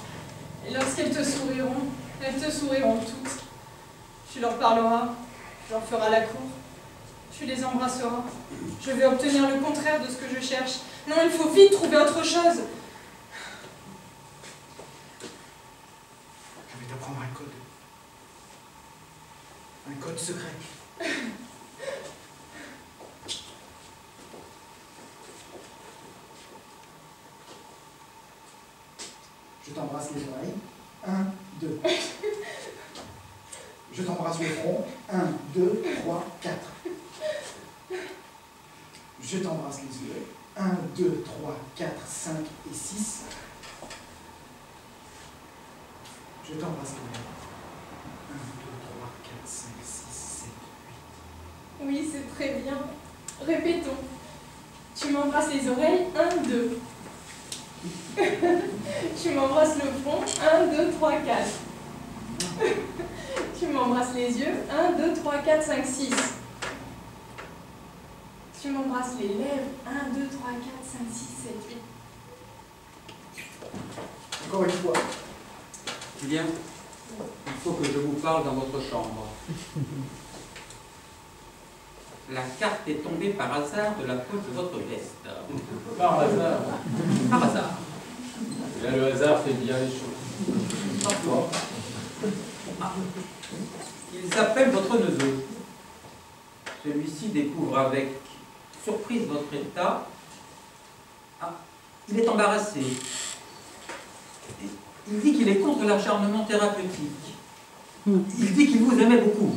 Speaker 6: Et lorsqu'elles te souriront toutes. Tu leur parleras, tu leur feras la cour. Tu les embrasseras. Je vais obtenir le contraire de ce que je cherche. Non, il faut vite trouver autre chose.
Speaker 1: Je vais t'apprendre un code. Un code secret. Je t'embrasse les oreilles. 1, 2. Je t'embrasse le front. 1, 2, 3, 4. Je t'embrasse les yeux. 1, 2, 3, 4, 5 et 6. Je t'embrasse les lèvres. 1, 2, 3, 4, 5, 6, 7, 8.
Speaker 6: Oui, c'est très bien. Répétons. Tu m'embrasses les oreilles. 1, 2. Tu m'embrasses le front. 1, 2, 3, 4. Tu m'embrasses les yeux. 1, 2, 3, 4, 5, 6. Tu m'embrasses les lèvres. 1, 2, 3, 4, 5, 6, 7, 8.
Speaker 1: Encore une fois.
Speaker 5: Julien, il faut que je vous parle dans votre chambre. La carte est tombée par hasard de la poche de votre veste.
Speaker 2: Par hasard.
Speaker 5: Par hasard.
Speaker 2: Eh bien, le hasard fait bien les choses.
Speaker 5: Parfois. Ah. Ils appellent votre neveu. Celui-ci découvre avec surprise votre état. Ah, il est embarrassé. Il dit qu'il est contre l'acharnement thérapeutique. Il dit qu'il vous aimait beaucoup.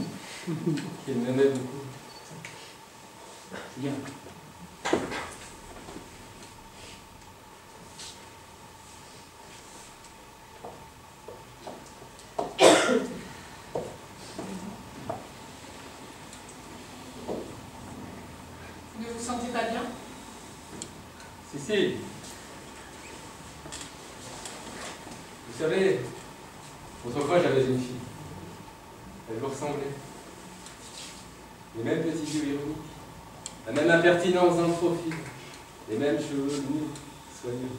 Speaker 2: Qu'il m'aimait beaucoup.
Speaker 5: Bien.
Speaker 6: Vous ne vous sentez pas bien?
Speaker 2: Si. Vous savez, autrefois j'avais une fille. Elle vous ressemblait. Les mêmes petits yeux ironiques, la même impertinence dans le profil, les mêmes cheveux lourds, soigneux,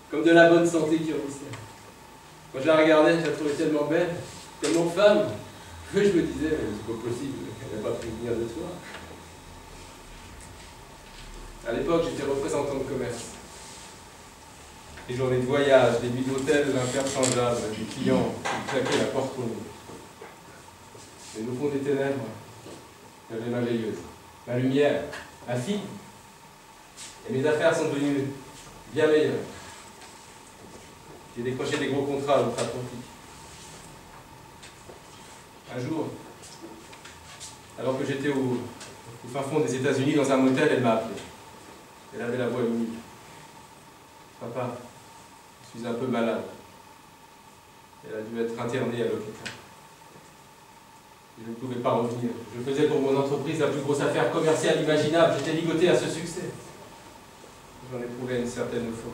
Speaker 2: comme de la bonne santé qui ruisselle. Quand je la regardais, je la trouvais tellement belle, tellement femme, que je me disais, mais c'est pas possible, elle n'a pas pu venir de toi. À l'époque, j'étais représentant de commerce. Des journées de voyage, des nuits d'hôtel interchangeables, des clients qui claquaient la porte au nez. Mais au fond des ténèbres, j'avais ma veilleuse, ma lumière, ma fille. Et mes affaires sont devenues bien meilleures. J'ai décroché des gros contrats à l'outre-Atlantique. Un jour, alors que j'étais au fin fond des États-Unis dans un motel, elle m'a appelé. Elle avait la voix humide. Papa, je suis un peu malade. Elle a dû être internée à l'hôpital. Je ne pouvais pas revenir. Je faisais pour mon entreprise la plus grosse affaire commerciale imaginable. J'étais ligoté à ce succès. J'en éprouvais une certaine euphorie.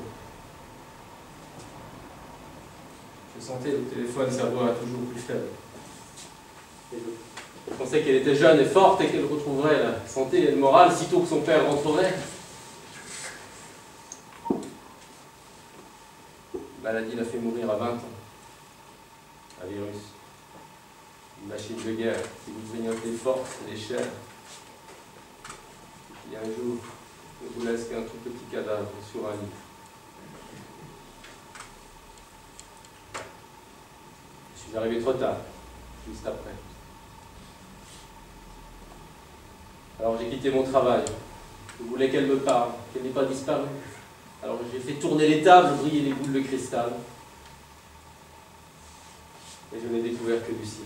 Speaker 2: Je sentais au téléphone sa voix toujours plus faible. Et je pensais qu'elle était jeune et forte et qu'elle retrouverait la santé et le moral sitôt que son père rentrerait. La maladie l'a fait mourir à 20 ans. Un virus. Une machine de guerre qui vous grignote les forces et les chairs. Et un jour, ne vous laisse qu'un tout petit cadavre sur un lit. Je suis arrivé trop tard, juste après. Alors j'ai quitté mon travail. Je voulais qu'elle me parle, qu'elle n'ait pas disparu. Alors j'ai fait tourner les tables, briller les boules de cristal. Et je n'ai découvert que Lucie.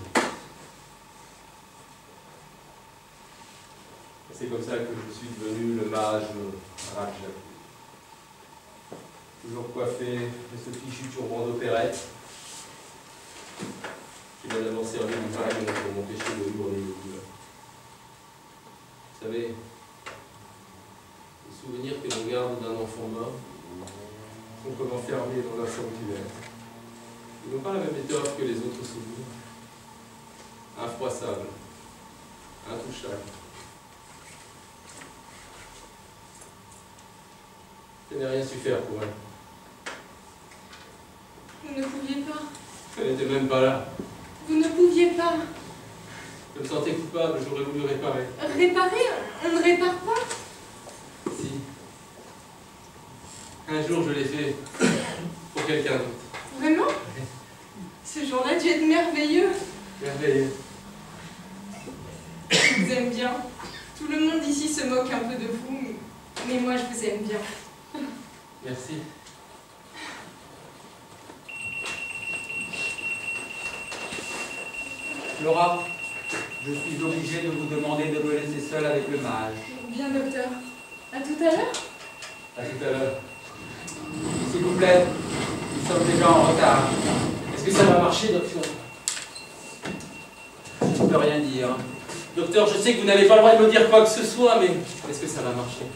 Speaker 2: C'est comme ça que je suis devenu le mage Rajab. Toujours coiffé de ce fichu turban d'opérette qui m'a d'abord servi de dragon pour m'empêcher de hurler de douleur. Vous savez, les souvenirs que l'on garde d'un enfant mort sont comme enfermés dans un sanctuaire. Ils n'ont pas la même étoffe que les autres souvenirs. Infroissables, intouchables. Je n'ai rien su faire pour elle.
Speaker 6: Vous ne pouviez pas.
Speaker 2: Elle n'était même pas là.
Speaker 6: Vous ne pouviez pas.
Speaker 2: Je me sentais coupable, j'aurais voulu réparer.
Speaker 6: Réparer? On ne répare pas?
Speaker 2: Si. Un jour, je l'ai fait pour quelqu'un d'autre.
Speaker 6: Vraiment? Ce jour-là a dû être merveilleux.
Speaker 2: Merveilleux.
Speaker 6: Je vous aime bien. Tout le monde ici se moque un peu de vous, mais moi je vous aime bien.
Speaker 2: Merci.
Speaker 5: Laura, je suis obligé de vous demander de me laisser seule avec le mage.
Speaker 6: Bien, docteur. À tout à l'heure?
Speaker 2: À tout à l'heure.
Speaker 5: S'il vous plaît, nous sommes déjà en retard.
Speaker 2: Est-ce que ça va marcher, docteur?
Speaker 5: Je ne peux rien dire.
Speaker 2: Docteur, je sais que vous n'avez pas le droit de me dire quoi que ce soit, mais est-ce que ça va marcher?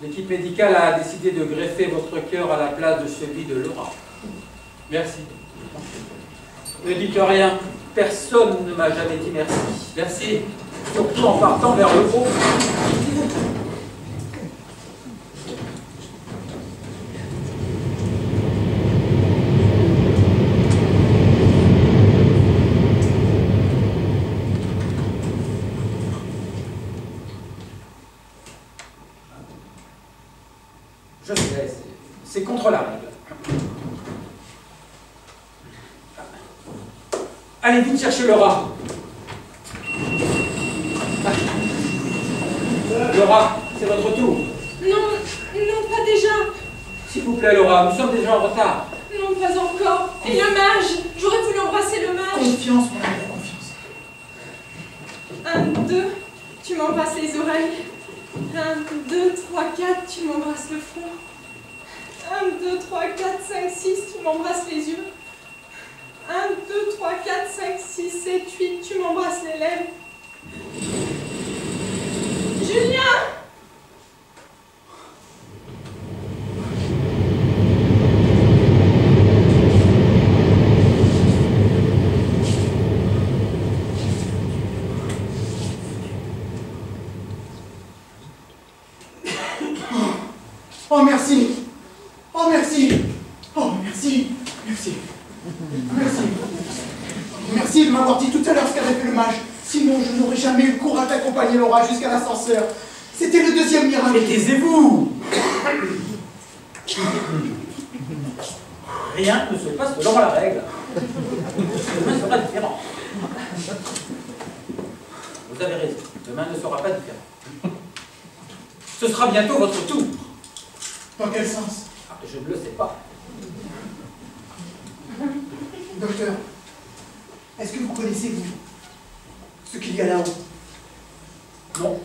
Speaker 5: L'équipe médicale a décidé de greffer votre cœur à la place de celui de Laura.
Speaker 2: Merci.
Speaker 5: Ne dites rien. Personne ne m'a jamais dit merci.
Speaker 2: Merci.
Speaker 5: Surtout en partant vers le haut. Je sais, c'est contre la règle. Allez vite chercher Laura. Laura, c'est votre tour.
Speaker 6: Non, non, pas déjà.
Speaker 5: S'il vous plaît, Laura, nous sommes déjà en retard.
Speaker 6: Non, pas encore. Et le mage, j'aurais voulu embrasser le mage.
Speaker 1: Confiance, mon ami, confiance.
Speaker 6: 1, 2, tu m'embrasses les oreilles. 1, 2, 3, 4, tu m'embrasses le front. 1, 2, 3, 4, 5, 6, tu m'embrasses les yeux. 1, 2, 3, 4, 5, 6, 7, 8, tu m'embrasses les lèvres. Julien!
Speaker 1: Oh, merci. Oh, merci. Oh, merci. Merci. Merci. Merci de m'avoir dit tout à l'heure ce qu'avait fait le mage. Sinon, je n'aurais jamais eu le courage d'accompagner Laura jusqu'à l'ascenseur. C'était le deuxième miracle.
Speaker 5: Mais taisez-vous! Rien ne se passe selon la règle. Demain sera différent. Vous avez raison, demain ne sera pas différent. Ce sera bientôt votre tour.
Speaker 1: Dans quel sens?
Speaker 5: Ah, je ne le sais pas.
Speaker 1: Docteur, est-ce que vous connaissez, vous, ce qu'il y a là-haut?
Speaker 5: Non.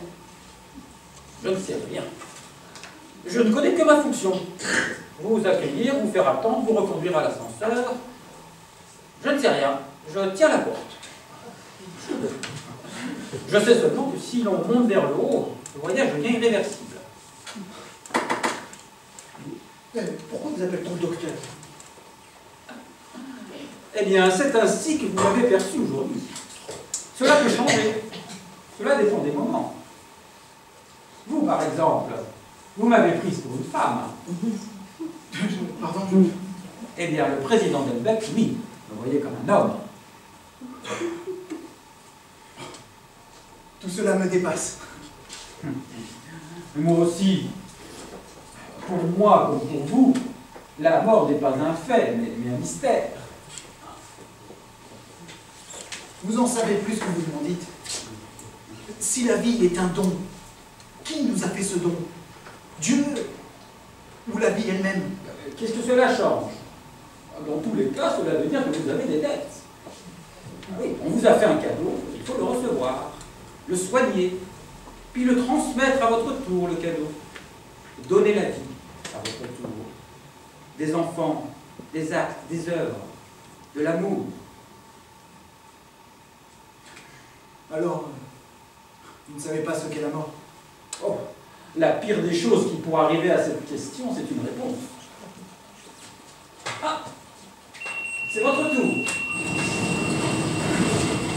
Speaker 5: Je ne sais rien. Je ne connais que ma fonction. Vous accueillir, vous faire attendre, vous reconduire à l'ascenseur. Je ne sais rien. Je tiens la porte. Je sais seulement que si l'on monte vers le haut, le voyage devient irréversible.
Speaker 1: Pourquoi vous appelle-t-on docteur?
Speaker 5: Eh bien, c'est ainsi que vous m'avez perçu aujourd'hui. Cela peut changer. Cela dépend des moments. Vous, par exemple, vous m'avez prise pour une femme.
Speaker 1: Pardon?
Speaker 5: Eh bien, le président Delbecq, oui, me voyait comme un homme.
Speaker 1: Tout cela me dépasse.
Speaker 5: Moi aussi, pour moi comme pour vous, la mort n'est pas un fait, mais un mystère.
Speaker 1: Vous en savez plus que vous m'en dites. Si la vie est un don, qui nous a fait ce don? Dieu ou la vie elle-même?
Speaker 5: Qu'est-ce que cela change? Dans tous les cas, cela veut dire que vous avez des dettes. Oui, on vous a fait un cadeau, il faut le recevoir, le soigner, puis le transmettre à votre tour, le cadeau. Donner la vie à votre tour. Des enfants, des actes, des œuvres, de l'amour.
Speaker 1: Alors, vous ne savez pas ce qu'est la mort?
Speaker 5: Oh, la pire des choses qui pourrait arriver à cette question, c'est une réponse. Ah, c'est votre tour.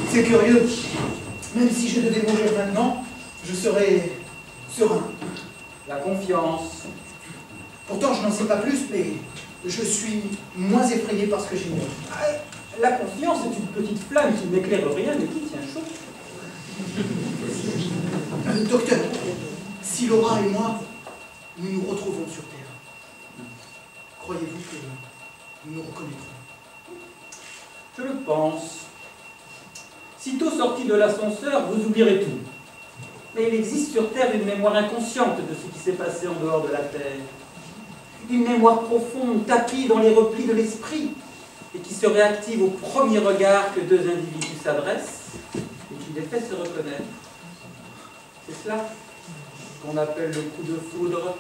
Speaker 1: C'est curieux. Même si je devais mourir maintenant, je serais serein.
Speaker 5: La confiance.
Speaker 1: Pourtant, je n'en sais pas plus, mais je suis moins effrayé par ce que j'ignore.
Speaker 5: La confiance est une petite flamme qui n'éclaire rien et qui tient chaud.
Speaker 1: Docteur, si Laura et moi, nous nous retrouvons sur Terre, croyez-vous que nous nous reconnaîtrons?
Speaker 5: Je le pense. Sitôt sorti de l'ascenseur, vous oublierez tout. Mais il existe sur Terre une mémoire inconsciente de ce qui s'est passé en dehors de la Terre. Une mémoire profonde, tapie dans les replis de l'esprit, et qui se réactive au premier regard que deux individus s'adressent, et qui les fait se reconnaître. C'est cela qu'on appelle le coup de foudre.